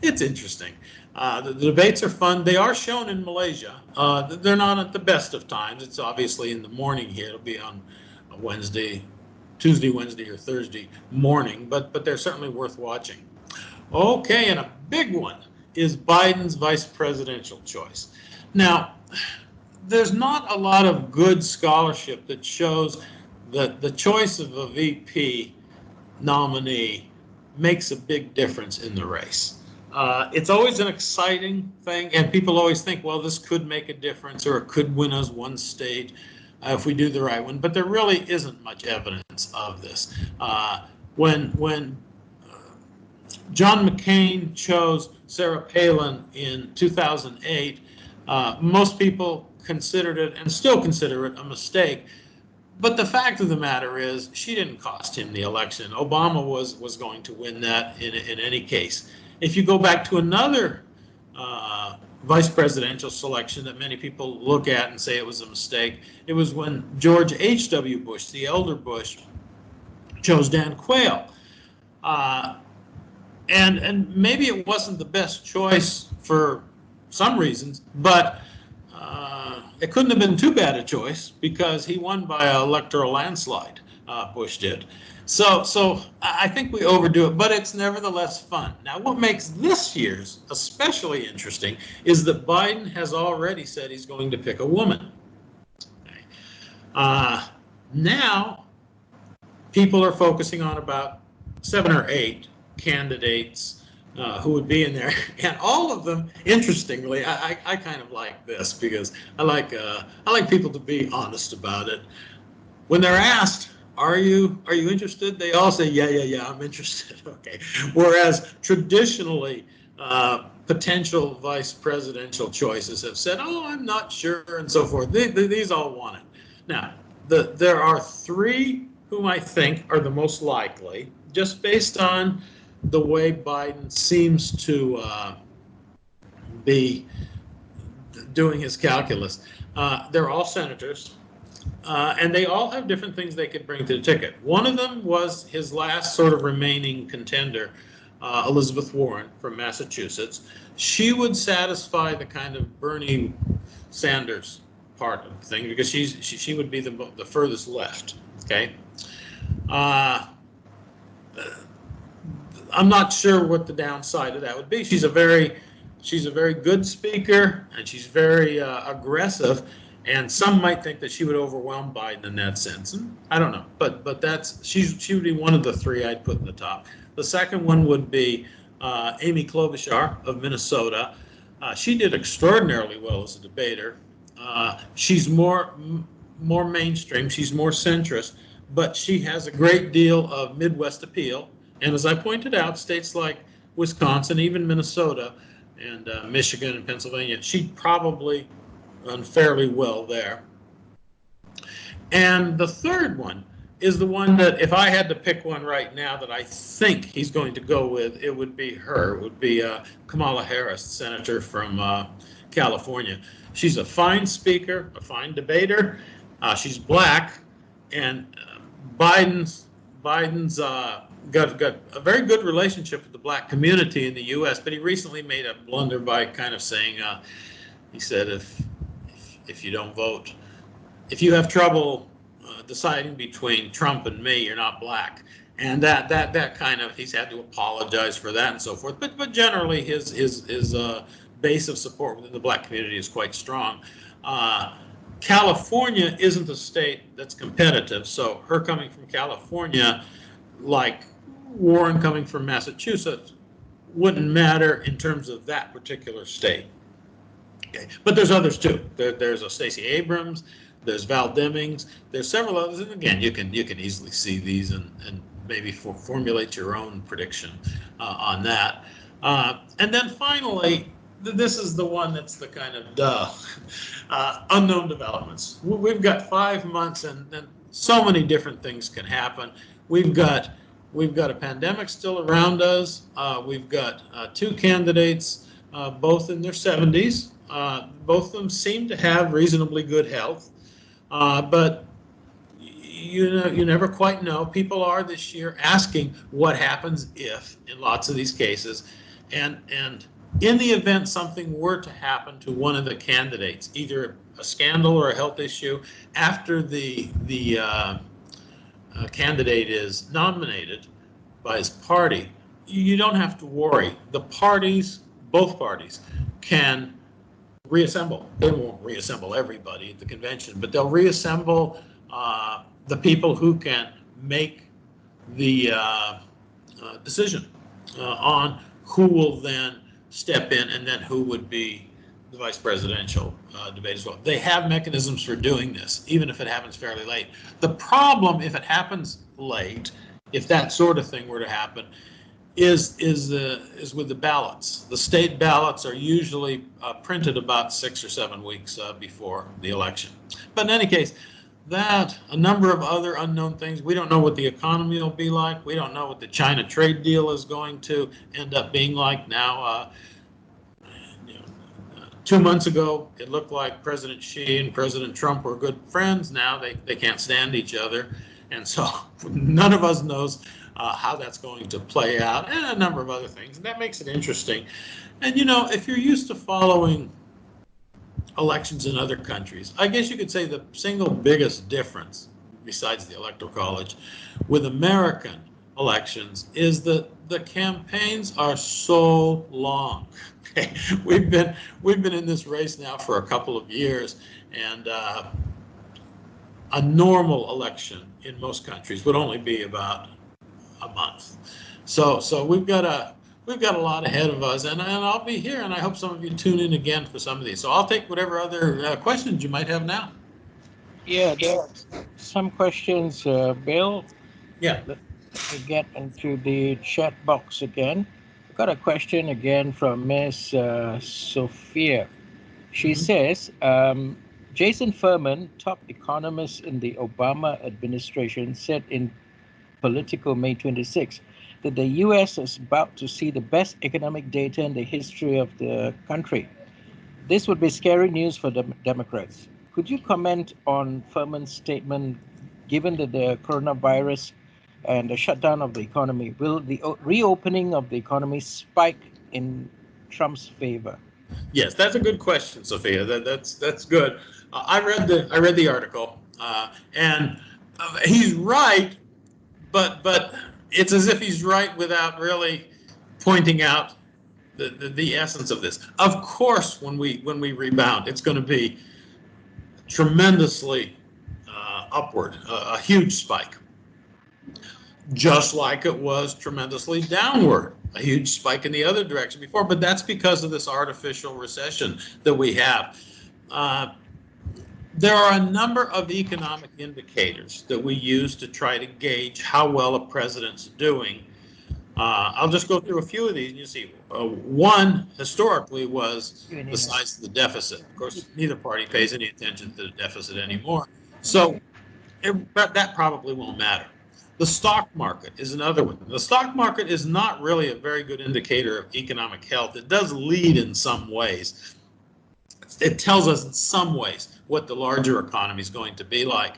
it's interesting. The debates are fun. They are shown in Malaysia. They're not at the best of times. It's obviously in the morning here. It'll be on a Tuesday, Wednesday, or Thursday morning, but they're certainly worth watching. Okay, and a big one is Biden's vice presidential choice. Now, there's not a lot of good scholarship that shows that the choice of a VP nominee makes a big difference in the race. It's always an exciting thing, and people always think, well, this could make a difference, or it could win us one state if we do the right one. But there really isn't much evidence of this. When John McCain chose Sarah Palin in 2008, most people considered it, and still consider it, a mistake. But the fact of the matter is, she didn't cost him the election. Obama was going to win that in any case. If you go back to another vice presidential selection that many people look at and say it was a mistake, it was when George H.W. Bush, the elder Bush, chose Dan Quayle. and maybe it wasn't the best choice for some reasons, but it couldn't have been too bad a choice because he won by an electoral landslide. Bush did. So I think we overdo it, but it's nevertheless fun. Now, what makes this year's especially interesting is that Biden has already said he's going to pick a woman. Now, people are focusing on about 7 or 8 candidates who would be in there, and all of them, interestingly, I kind of like this because I like people to be honest about it. When they're asked, "Are you interested?" They all say, "Yeah, I'm interested." Okay. Whereas traditionally, potential vice presidential choices have said, "Oh, I'm not sure," and so forth. These all want it. Now, there are 3 whom I think are the most likely, just based on the way Biden seems to be doing his calculus. They're all senators, and they all have different things they could bring to the ticket. One of them was his last sort of remaining contender, Elizabeth Warren from Massachusetts. She would satisfy the kind of Bernie Sanders part of the thing because she would be the furthest left. Okay. I'm not sure what the downside of that would be. She's a very good speaker, and she's very aggressive. And some might think that she would overwhelm Biden in that sense. And I don't know, but she would be one of the 3 I'd put in the top. The second one would be Amy Klobuchar of Minnesota. She did extraordinarily well as a debater. She's more mainstream. She's more centrist, but she has a great deal of Midwest appeal. And as I pointed out, states like Wisconsin, even Minnesota, and Michigan and Pennsylvania, she'd probably run fairly well there. And the third one is the one that if I had to pick one right now that I think he's going to go with, it would be her. It would be Kamala Harris, senator from California. She's a fine speaker, a fine debater. She's black, and Biden's got a very good relationship with the black community in the U.S., but he recently made a blunder by kind of saying, he said, if you don't vote, if you have trouble deciding between Trump and me, you're not black. And that kind of, he's had to apologize for that and so forth. But generally, his base of support within the black community is quite strong. California isn't a state that's competitive, so her coming from California, like Warren coming from Massachusetts, wouldn't matter in terms of that particular state. Okay. But there's others too. There's a Stacey Abrams, there's Val Demings, there's several others, and again, you can easily see these and maybe formulate your own prediction on that. And then finally, this is the one that's the kind of unknown developments. We've got 5 months, and so many different things can happen. We've got a pandemic still around us. We've got 2 candidates, both in their 70s. Both of them seem to have reasonably good health, but you never quite know. People are this year asking what happens if, in lots of these cases, and in the event something were to happen to one of the candidates, either a scandal or a health issue, after the candidate is nominated by his party, you don't have to worry. The parties, both parties, can reassemble. They won't reassemble everybody at the convention, but they'll reassemble the people who can make the decision on who will then step in and then who would be the vice presidential debate as well. They have mechanisms for doing this, even if it happens fairly late. The problem, if it happens late, if that sort of thing were to happen, is with the ballots. The state ballots are usually printed about 6 or 7 weeks before the election. But in any case, that, a number of other unknown things. We don't know what the economy will be like. We don't know what the China trade deal is going to end up being like. Now, 2 months ago, it looked like President Xi and President Trump were good friends. Now they can't stand each other. And so none of us knows how that's going to play out, and a number of other things. And that makes it interesting. And, you know, if you're used to following elections in other countries, I guess you could say the single biggest difference, besides the Electoral College, with American elections is that the campaigns are so long. Okay? We've been in this race now for a couple of years, and a normal election in most countries would only be about a month. So we've got a lot ahead of us, and I'll be here, and I hope some of you tune in again for some of these. So I'll take whatever other questions you might have now. Yeah, there are some questions, Bill. Yeah. Let me get into the chat box again. I've got a question again from Miss Sophia. She says, Jason Furman, top economist in the Obama administration, said in Politico May 26 that the US is about to see the best economic data in the history of the country. This would be scary news for the Democrats. Could you comment on Furman's statement, given that the coronavirus and the shutdown of the economy, will the reopening of the economy spike in Trump's favor? Yes, that's a good question, Sophia. That's good. I read the article, and he's right, but it's as if he's right without really pointing out the essence of this. Of course, when we rebound, it's going to be tremendously upward, a huge spike, just like it was tremendously downward, a huge spike in the other direction before. But that's because of this artificial recession that we have. There are a number of economic indicators that we use to try to gauge how well a president's doing. I'll just go through a few of these, and you see. One, historically, was the size of the deficit. Of course, neither party pays any attention to the deficit anymore, so that probably won't matter. The stock market is another one. The stock market is not really a very good indicator of economic health. It does lead in some ways. It tells us in some ways what the larger economy is going to be like.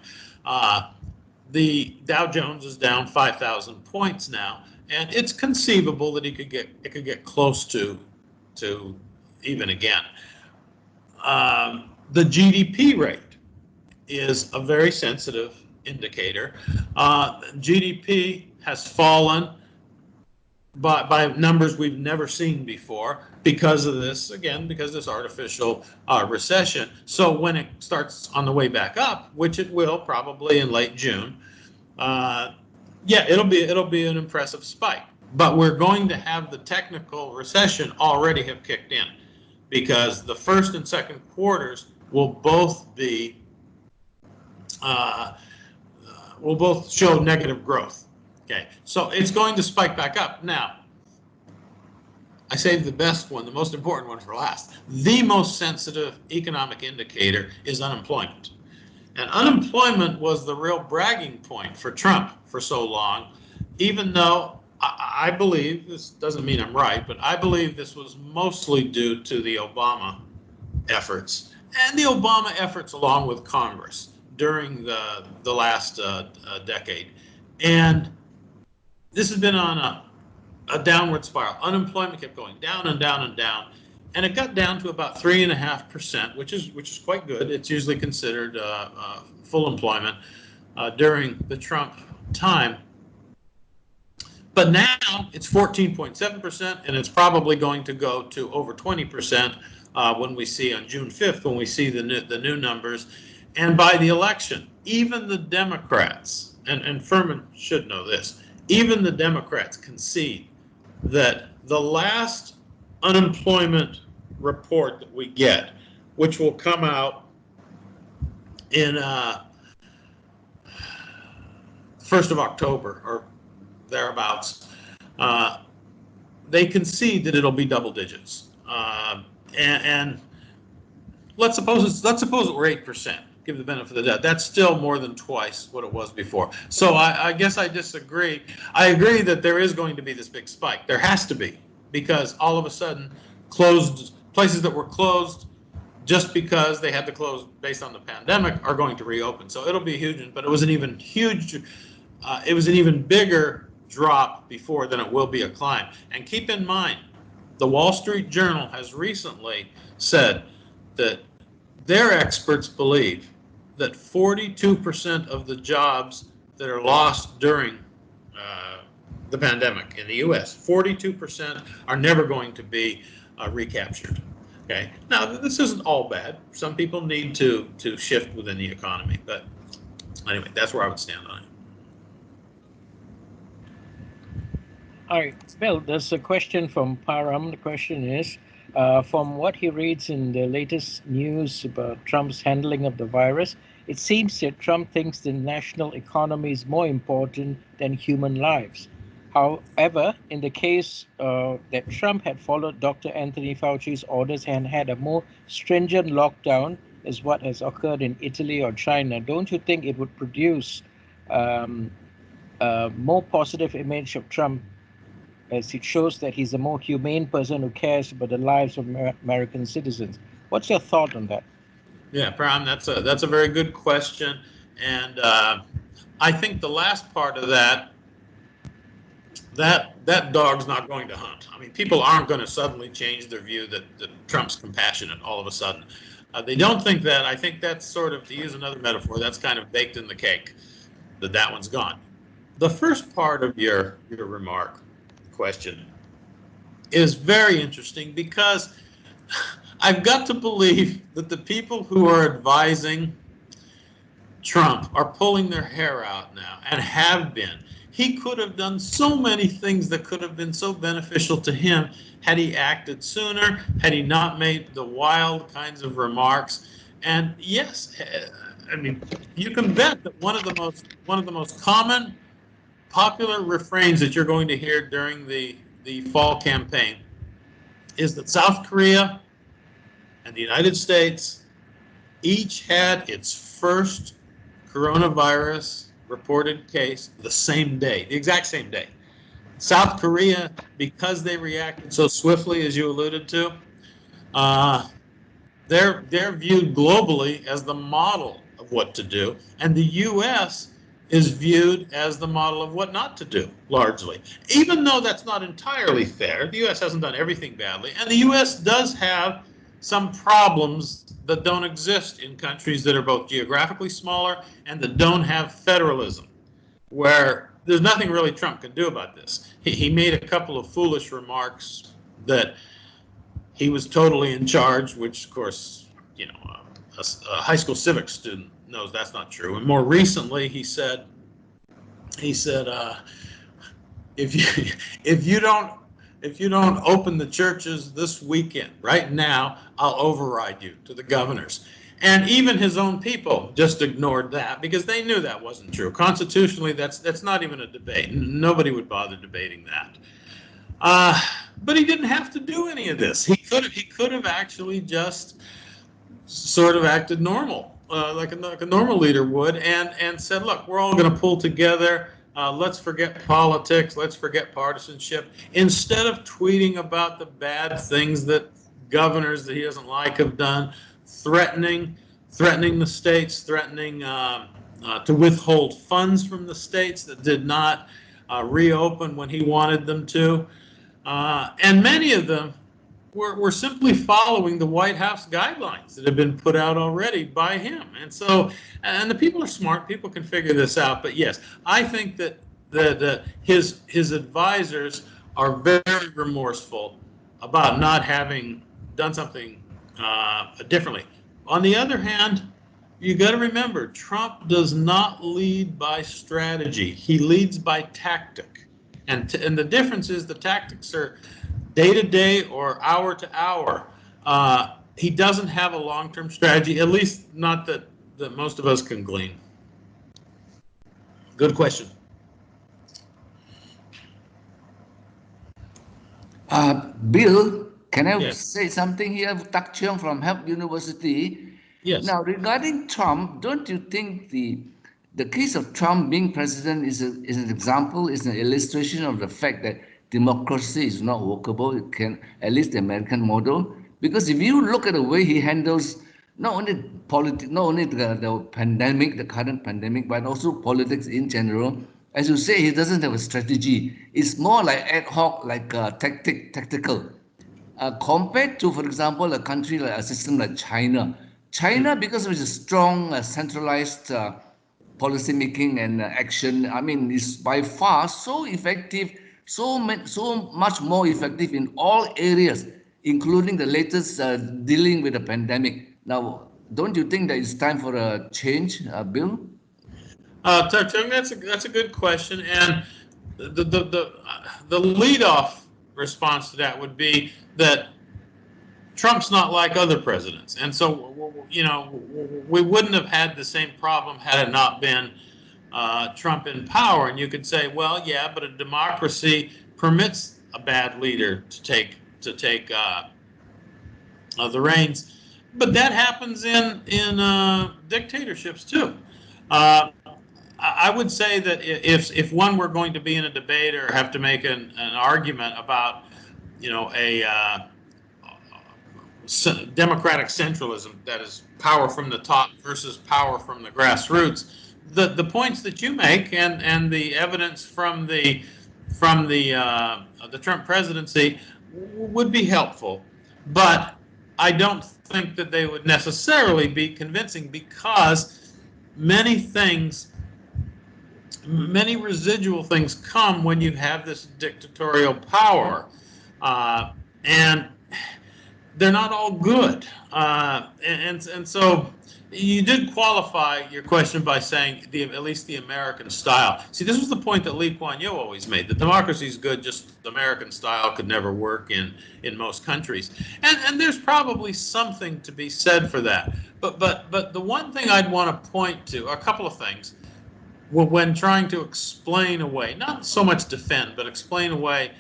The Dow Jones is down 5,000 points now, and it's conceivable that it could get close to even again. The GDP rate is a very sensitive indicator. GDP has fallen by numbers we've never seen before because of this, again, because of this artificial recession. So when it starts on the way back up, which it will probably in late June, yeah, it'll be an impressive spike. But we're going to have the technical recession already have kicked in, because the first and second quarters will both be will both show negative growth. Okay, so it's going to spike back up. Now, I saved the best one, the most important one for last. The most sensitive economic indicator is unemployment. And unemployment was the real bragging point for Trump for so long, even though I believe, this doesn't mean I'm right, but I believe this was mostly due to the Obama efforts, and the Obama efforts along with Congress during the last decade. And this has been on a downward spiral. Unemployment kept going down and down and down, and it got down to about 3.5%, which is quite good. It's usually considered full employment during the Trump time. But now it's 14.7%, and it's probably going to go to over 20% when we see on June 5th, when we see the new numbers. And by the election, even the Democrats, and Furman should know this, even the Democrats concede that the last unemployment report that we get, which will come out in 1st of October or thereabouts, they concede that it'll be double digits. And let's suppose it were 8%. Give the benefit of the doubt. That's still more than twice what it was before. So I guess I disagree. I agree that there is going to be this big spike. There has to be, because all of a sudden places that were closed just because they had to close based on the pandemic, are going to reopen. So it'll be huge, but it was an even bigger drop before than it will be a climb. And keep in mind, the Wall Street Journal has recently said that their experts believe that 42% of the jobs that are lost during the pandemic in the U.S., 42% are never going to be recaptured. Okay. Now, this isn't all bad. Some people need to shift within the economy, but anyway, that's where I would stand on it. All right, Bill, there's a question from Param. The question is, from what he reads in the latest news about Trump's handling of the virus, it seems that Trump thinks the national economy is more important than human lives. However, in the case that Trump had followed Dr. Anthony Fauci's orders and had a more stringent lockdown, as what has occurred in Italy or China, don't you think it would produce a more positive image of Trump, as it shows that he's a more humane person who cares about the lives of American citizens? What's your thought on that? Yeah, Pram, that's a very good question, and I think the last part of that dog's not going to hunt. I mean, people aren't going to suddenly change their view that Trump's compassionate all of a sudden. They don't think that. I think that's sort of, to use another metaphor, that's kind of baked in the cake, that one's gone. The first part of your question is very interesting, because I've got to believe that the people who are advising Trump are pulling their hair out now, and have been. He could have done so many things that could have been so beneficial to him had he acted sooner, had he not made the wild kinds of remarks. And yes, I mean, you can bet that one of the most common popular refrains that you're going to hear during the fall campaign is that South Korea and the United States each had its first coronavirus reported case the same day, the exact same day. South Korea, because they reacted so swiftly, as you alluded to, they're viewed globally as the model of what to do, and the U.S. is viewed as the model of what not to do, largely. Even though that's not entirely fair, the U.S. hasn't done everything badly, and the U.S. does have some problems that don't exist in countries that are both geographically smaller and that don't have federalism, where there's nothing really Trump can do about this. He made a couple of foolish remarks that he was totally in charge, which, of course, you know, a high school civics student knows that's not true. And more recently, he said, if you don't open the churches this weekend, right now, I'll override you, to the governors. And even his own people just ignored that, because they knew that wasn't true. Constitutionally, that's not even a debate. Nobody would bother debating that. But he didn't have to do any of this. He could have actually just sort of acted normal, like a normal leader would, and said, look, we're all going to pull together. Let's forget politics. Let's forget partisanship. Instead of tweeting about the bad things that governors that he doesn't like have done, threatening the states, threatening to withhold funds from the states that did not reopen when he wanted them to. And many of them were simply following the White House guidelines that have been put out already by him. And so, and the people are smart, people can figure this out. But yes, I think that his advisors are very remorseful about not having done something differently. On the other hand, you got to remember, Trump does not lead by strategy. He leads by tactic. And the difference is the tactics are day to day or hour to hour. He doesn't have a long-term strategy, at least not that most of us can glean. Good question. Bill, can I Yes. say something here? Tak Cheong from Help University. Yes. Now, regarding Trump, don't you think the case of Trump being president is an example, is an illustration of the fact that democracy is not workable? It can, at least the American model, Because if you look at the way he handles not only politics, not only the pandemic, the current pandemic, but also politics in general, as you say, he doesn't have a strategy. It's more like ad hoc, like tactical. Compared to, for example, a country like a system like China. China, because of its strong centralized policy making and action, I mean, is by far so effective, so much more effective in all areas, including the latest dealing with the pandemic. Now, don't you think that it's time for a change, Bill? Chung, that's a good question, and the lead off response to that would be that Trump's not like other presidents, and so we wouldn't have had the same problem had it not been Trump in power. And you could say, well, yeah, but a democracy permits a bad leader to take the reins, but that happens in dictatorships too. I would say that if one were going to be in a debate or have to make an argument about a democratic centralism, that is power from the top versus power from the grassroots, the points that you make and the evidence from the Trump presidency would be helpful, but I don't think that they would necessarily be convincing, because many residual things come when you have this dictatorial power, and they're not all good. And so you did qualify your question by saying at least the American style. See, this was the point that Lee Kuan Yew always made, that democracy is good, just the American style could never work in most countries. And there's probably something to be said for that. But the one thing I'd want to point to, a couple of things, when trying to explain away, not so much defend, but explain away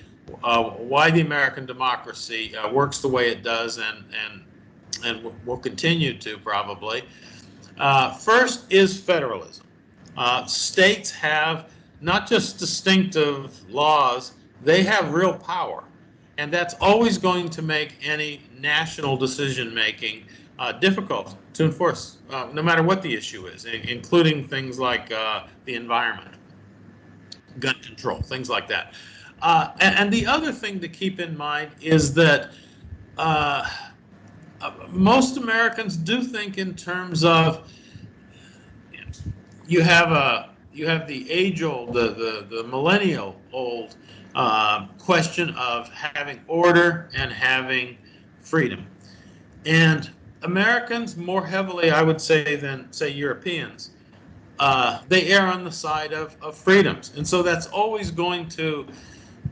why the American democracy works the way it does and will continue to probably. First is federalism. States have not just distinctive laws, they have real power. And that's always going to make any national decision making difficult to enforce, no matter what the issue is, including things like the environment, gun control, things like that. And the other thing to keep in mind is that most Americans do think in terms of, you have the age-old, the millennial-old question of having order and having freedom. And Americans more heavily, I would say, than say Europeans, they err on the side of freedoms. And so that's always going to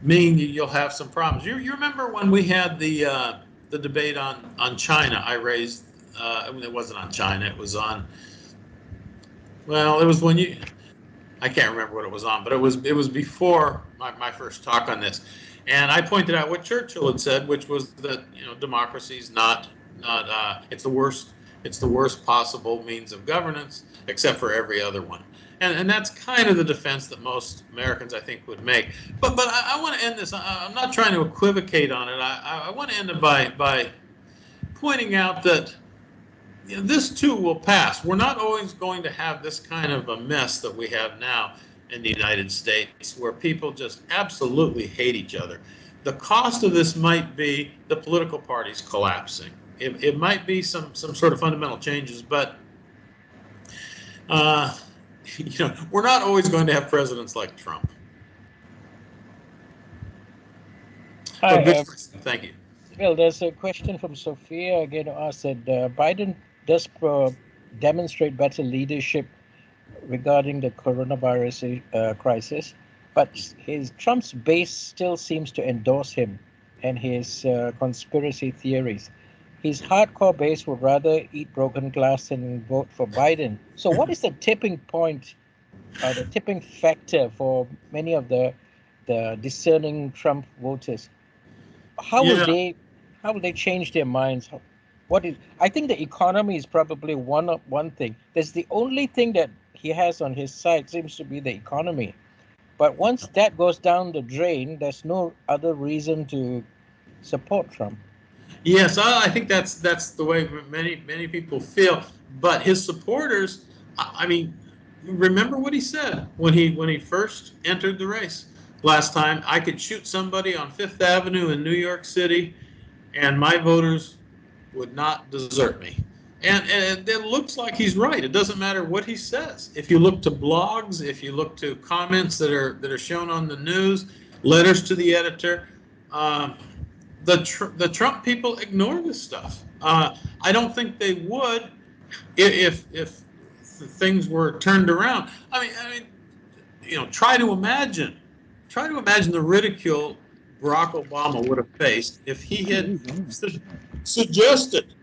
mean you'll have some problems. You remember when we had the debate on China? I raised, it wasn't on China, it was on, well, it was when I can't remember what it was on, but it was before my first talk on this. And I pointed out what Churchill had said, which was that democracy is not it's the worst possible means of governance, except for every other one. And that's kind of the defense that most Americans, I think, would make. But I want to end this. I'm not trying to equivocate on it. I want to end it by pointing out that this too will pass. We're not always going to have this kind of a mess that we have now in the United States, where people just absolutely hate each other. The cost of this might be the political parties collapsing. It might be some sort of fundamental changes, but we're not always going to have presidents like Trump. Hi, Thank you. Well, there's a question from Sophia again who asked that Biden does demonstrate better leadership regarding the coronavirus crisis, but Trump's base still seems to endorse him and his conspiracy theories. His hardcore base would rather eat broken glass than vote for Biden. So, what is the tipping point, the tipping factor for many of the discerning Trump voters? How will they change their minds? I think the economy is probably one thing. That's the only thing that he has on his side, seems to be the economy. But once that goes down the drain, there's no other reason to support Trump. Yes, I think that's the way many people feel. But his supporters, I mean, remember what he said when he first entered the race last time. I could shoot somebody on Fifth Avenue in New York City, and my voters would not desert me. And it looks like he's right. It doesn't matter what he says. If you look to blogs, if you look to comments that are shown on the news, letters to the editor, um, the Trump people ignore this stuff. I don't think they would if things were turned around. I mean, try to imagine the ridicule Barack Obama would have faced if he had suggested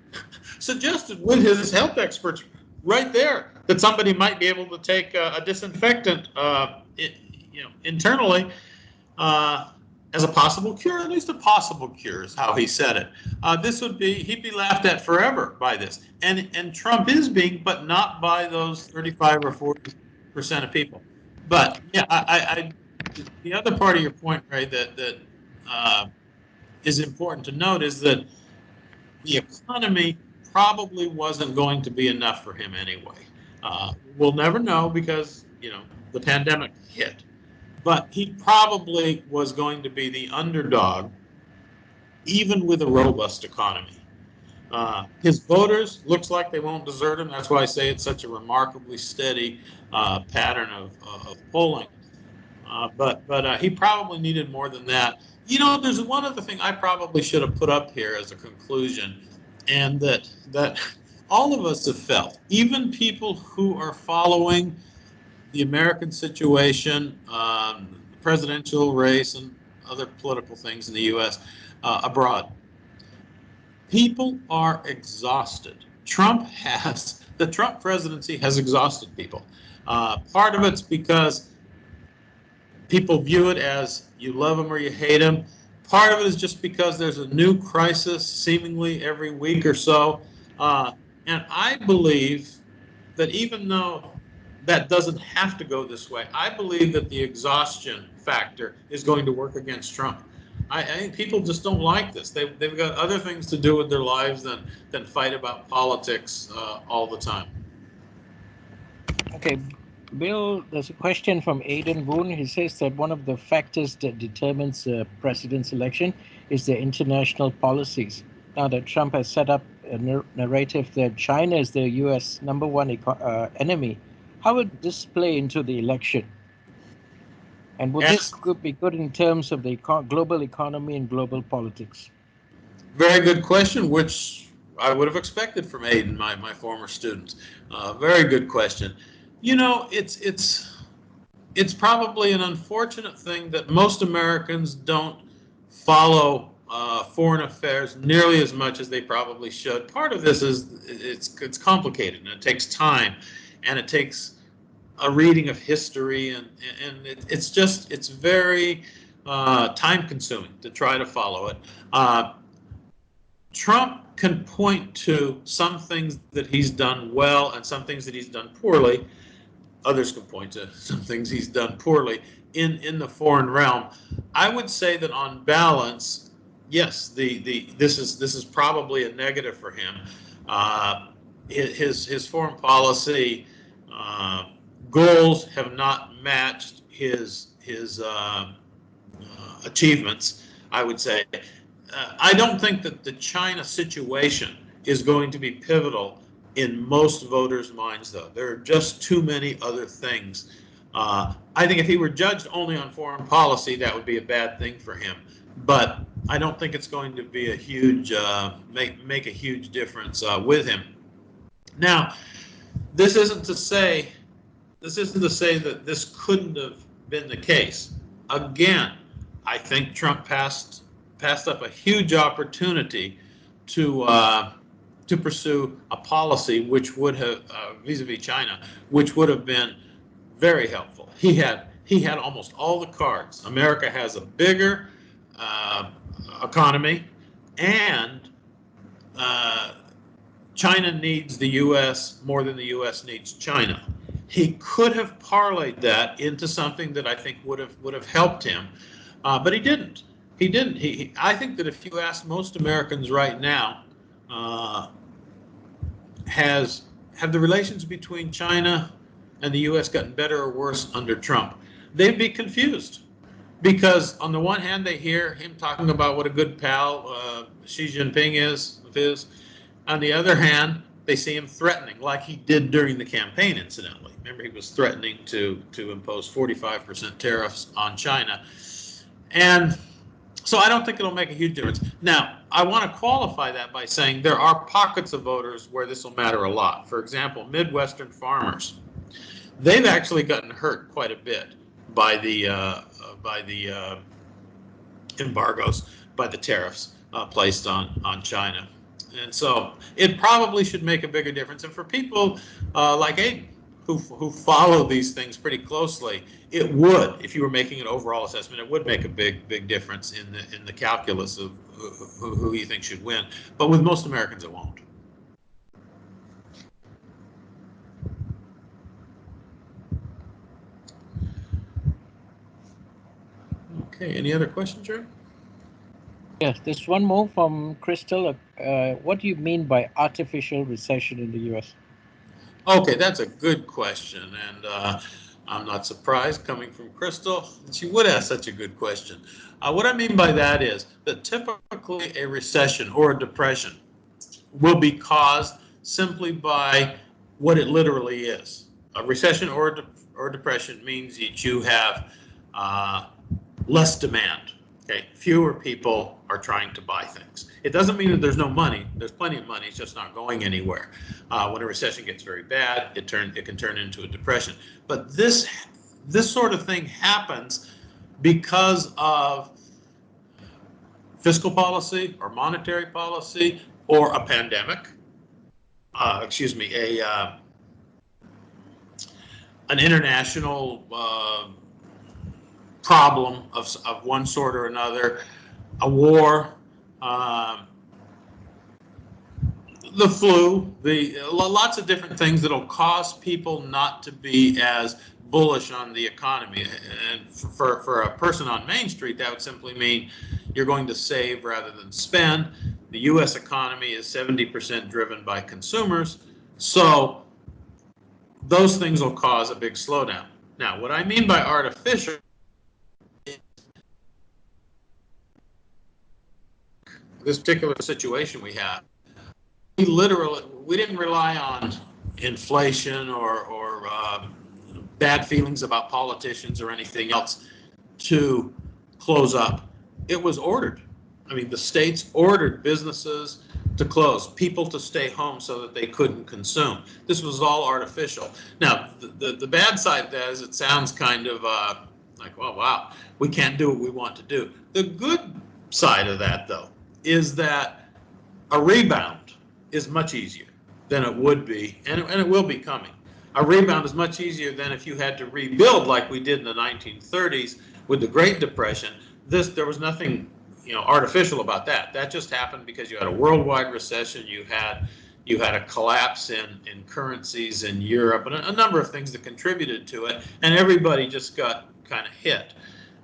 with his health experts right there that somebody might be able to take a disinfectant, internally, uh, as a possible cure, at least a possible cure is how he said it. He'd be laughed at forever by this. And Trump is being, but not by those 35 or 40% of people. But yeah, the other part of your point, right, that is important to note is that the economy probably wasn't going to be enough for him anyway. We'll never know because, the pandemic hit. But he probably was going to be the underdog, even with a robust economy. His voters looks like they won't desert him. That's why I say it's such a remarkably steady pattern of polling. But he probably needed more than that. There's one other thing I probably should have put up here as a conclusion, and that all of us have felt, even people who are following the American situation, the presidential race, and other political things in the U.S. Abroad. People are exhausted. The Trump presidency has exhausted people. Part of it's because people view it as you love him or you hate him. Part of it is just because there's a new crisis seemingly every week or so. And I believe that even though that doesn't have to go this way, I believe that the exhaustion factor is going to work against Trump. I think people just don't like this. They've got other things to do with their lives than fight about politics all the time. Okay, Bill, there's a question from Aidan Boone. He says that one of the factors that determines the president's election is the international policies. Now that Trump has set up a narrative that China is the U.S. number one enemy, how would this play into the election? And would this be good in terms of the global economy and global politics? Very good question, which I would have expected from Aidan, my former student. Very good question. It's probably an unfortunate thing that most Americans don't follow foreign affairs nearly as much as they probably should. Part of this is it's complicated and it takes time, and it takes a reading of history, and it's very time consuming to try to follow it. Trump can point to some things that he's done well and some things that he's done poorly. Others can point to some things he's done poorly in the foreign realm. I would say that on balance, yes, this is probably a negative for him. His foreign policy goals have not matched his achievements, I would say. I don't think that the China situation is going to be pivotal in most voters' minds, though. There are just too many other things. I think if he were judged only on foreign policy, that would be a bad thing for him. But I don't think it's going to be a huge make a huge difference with him. Now, this isn't to say that this couldn't have been the case. Again, I think Trump passed up a huge opportunity to pursue a policy which would have vis-a-vis China, which would have been very helpful. He had almost all the cards. America has a bigger economy, and China needs the U.S. more than the U.S. needs China. He could have parlayed that into something that I think would have helped him, but he didn't. He didn't. I think that if you ask most Americans right now, have the relations between China and the U.S. gotten better or worse under Trump? They'd be confused because on the one hand, they hear him talking about what a good pal Xi Jinping is of his. On the other hand, they see him threatening, like he did during the campaign, incidentally. Remember, he was threatening to impose 45% tariffs on China. And so I don't think it'll make a huge difference. Now, I want to qualify that by saying there are pockets of voters where this will matter a lot. For example, Midwestern farmers. They've actually gotten hurt quite a bit by the embargoes, by the tariffs placed on China. And so it probably should make a bigger difference. And for people like Aiden, who follow these things pretty closely, it would, if you were making an overall assessment, it would make a big difference in the calculus of who you think should win. But with most Americans, it won't. Okay, any other questions, Jerry? Yes, there's one more from Crystal. What do you mean by artificial recession in the U.S.? Okay, that's a good question, and I'm not surprised coming from Crystal that she would ask such a good question. What I mean by that is that typically a recession or a depression will be caused simply by what it literally is. A recession or depression means that you have less demand. Okay, fewer people are trying to buy things. It doesn't mean that there's no money. There's plenty of money. It's just not going anywhere. When a recession gets very bad, it can turn into a depression. But this sort of thing happens because of fiscal policy or monetary policy or a pandemic. An international problem of one sort or another, a war, the flu, lots of different things that'll cause people not to be as bullish on the economy. And for a person on Main Street, that would simply mean you're going to save rather than spend. The U.S. economy is 70% driven by consumers, so those things will cause a big slowdown. Now, what I mean by artificial, this particular situation we have, we didn't rely on inflation or bad feelings about politicians or anything else to close up. It was ordered. I mean, the states ordered businesses to close, people to stay home so that they couldn't consume. This was all artificial. Now, the bad side of that is it sounds kind of like, well, wow, we can't do what we want to do. The good side of that, though, is that a rebound is much easier than it would be, and it will be coming. A rebound is much easier than if you had to rebuild like we did in the 1930s with the Great Depression. There was nothing, artificial about that. That just happened because you had a worldwide recession, you had a collapse in currencies in Europe, and a number of things that contributed to it, and everybody just got kind of hit.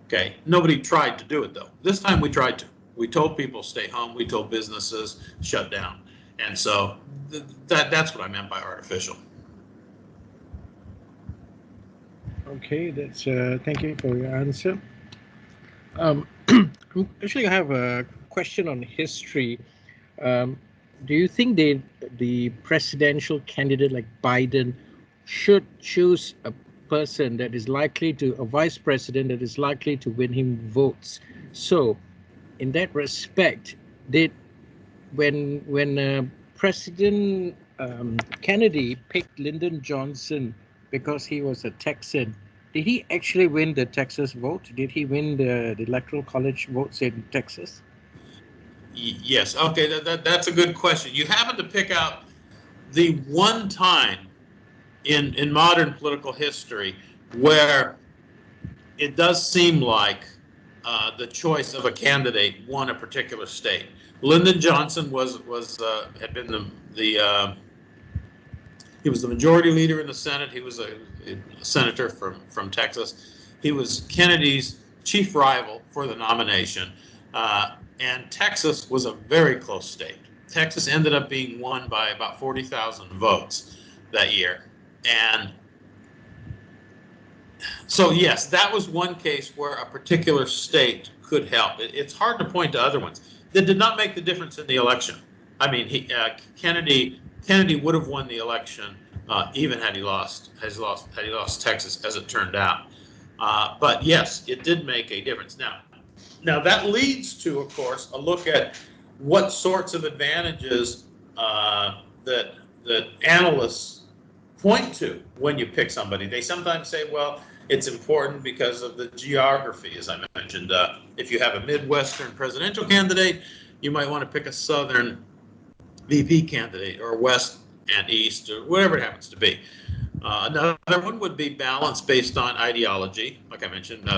Okay, nobody tried to do it though. This time we tried to. We told people stay home. We told businesses shut down. And so that's what I meant by artificial. Okay, that's thank you for your answer. Actually, I have a question on history. Do you think the presidential candidate like Biden should choose a person that is likely a vice president that is likely to win him votes? So, in that respect, when President Kennedy picked Lyndon Johnson because he was a Texan, did he actually win the Texas vote? Did he win the Electoral College votes in Texas? Yes. Okay, that's a good question. You happen to pick out the one time in modern political history where it does seem like the choice of a candidate won a particular state. Lyndon Johnson had been he was the majority leader in the Senate. He was a senator from Texas. He was Kennedy's chief rival for the nomination. And Texas was a very close state. Texas ended up being won by about 40,000 votes that year. And so, yes, that was one case where a particular state could help. It's hard to point to other ones that did not make the difference in the election. I mean, Kennedy would have won the election even had he lost Texas, as it turned out. But yes, it did make a difference. Now that leads to, of course, a look at what sorts of advantages that analysts point to when you pick somebody. They sometimes say, well, it's important because of the geography, as I mentioned. If you have a Midwestern presidential candidate, you might want to pick a Southern VP candidate, or West and East, or whatever it happens to be. Another one would be balance based on ideology. Like I mentioned,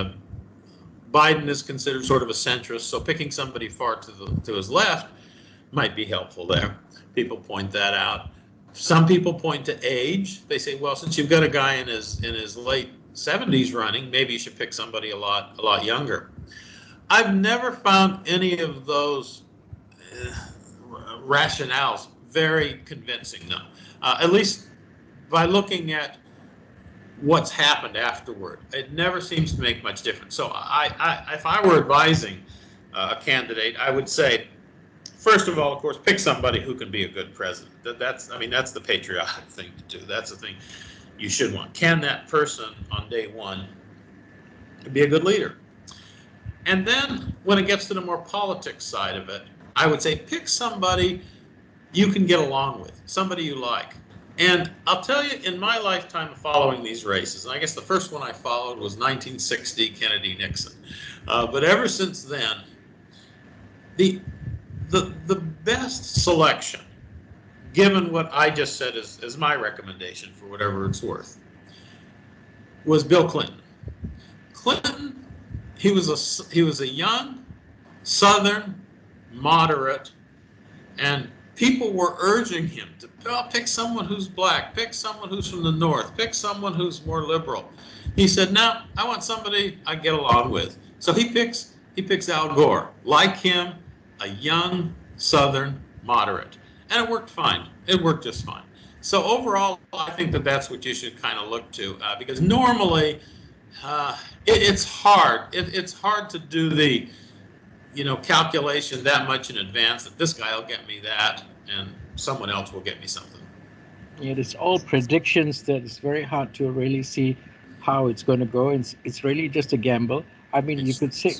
Biden is considered sort of a centrist, so picking somebody far to his left might be helpful there. People point that out. Some people point to age. They say, well, since you've got a guy in his late 70s running, maybe you should pick somebody a lot younger. I've never found any of those rationales very convincing, though. At least by looking at what's happened afterward, it never seems to make much difference. So if I were advising a candidate, I would say, first of all, of course, pick somebody who can be a good president. That's the patriotic thing to do. That's the thing you should want. Can that person on day one be a good leader? And then when it gets to the more politics side of it, I would say pick somebody you can get along with, somebody you like. And I'll tell you, in my lifetime of following these races, and I guess the first one I followed was 1960 Kennedy-Nixon. But ever since then, the best selection, given what I just said as my recommendation for whatever it's worth, was Bill Clinton. Clinton, he was a young, Southern, moderate, and people were urging him to pick someone who's black, pick someone who's from the North, pick someone who's more liberal. He said, no, I want somebody I get along with. So he picks Al Gore. Like him, a young Southern moderate. And it worked fine. It worked just fine. So overall, I think that's what you should kind of look to, because normally it's hard. It's hard to do the calculation that much in advance that this guy will get me that and someone else will get me something. Yeah, it's all predictions that it's very hard to really see how it's going to go. It's really just a gamble. I mean, you could say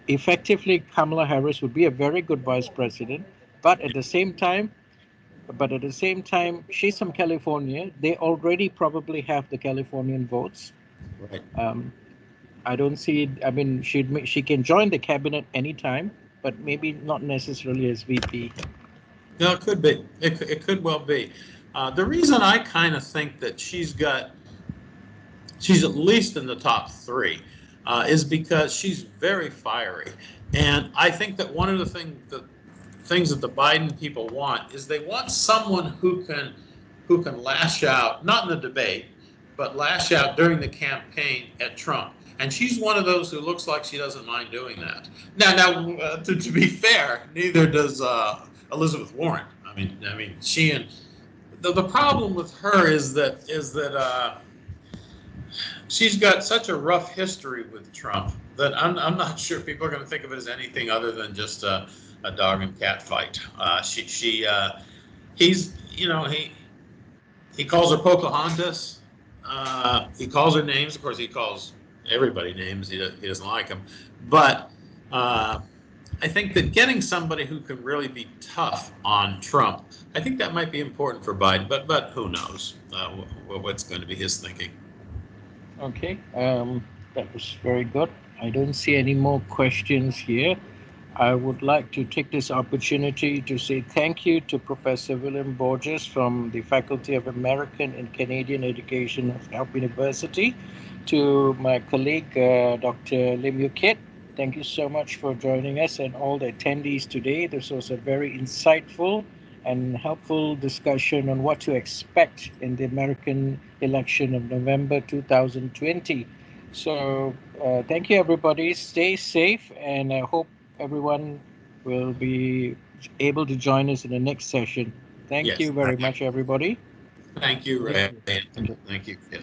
effectively Kamala Harris would be a very good vice president, but at the same time, she's from California. They already probably have the Californian votes. Right. I don't see. I mean, she can join the cabinet anytime, but maybe not necessarily as VP. No, it could be. It could well be. The reason I kind of think that she's at least in the top three is because she's very fiery, and I think that one of the things that the Biden people want is they want someone who can lash out, not in the debate, but lash out during the campaign at Trump. And she's one of those who looks like she doesn't mind doing that. Now, to be fair, neither does Elizabeth Warren. I mean, she and the problem with her is that she's got such a rough history with Trump that I'm not sure people are going to think of it as anything other than just a dog and cat fight. He calls her Pocahontas. He calls her names. Of course, he calls everybody names. He doesn't like them. But I think that getting somebody who can really be tough on Trump, I think that might be important for Biden. But who knows what's going to be his thinking. Okay, that was very good. I don't see any more questions here. I would like to take this opportunity to say thank you to Professor William Borges from the Faculty of American and Canadian Education of Help University, to my colleague, Dr. Lim Yu Kit. Thank you so much for joining us and all the attendees today. This was a very insightful and helpful discussion on what to expect in the American election of November 2020. So thank you, everybody. Stay safe, and I hope everyone will be able to join us in the next session. Thank Yes. you very much, everybody. Thank you, Ray. Thank you. Thank you. Yeah.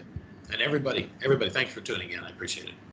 And everybody, thanks for tuning in. I appreciate it.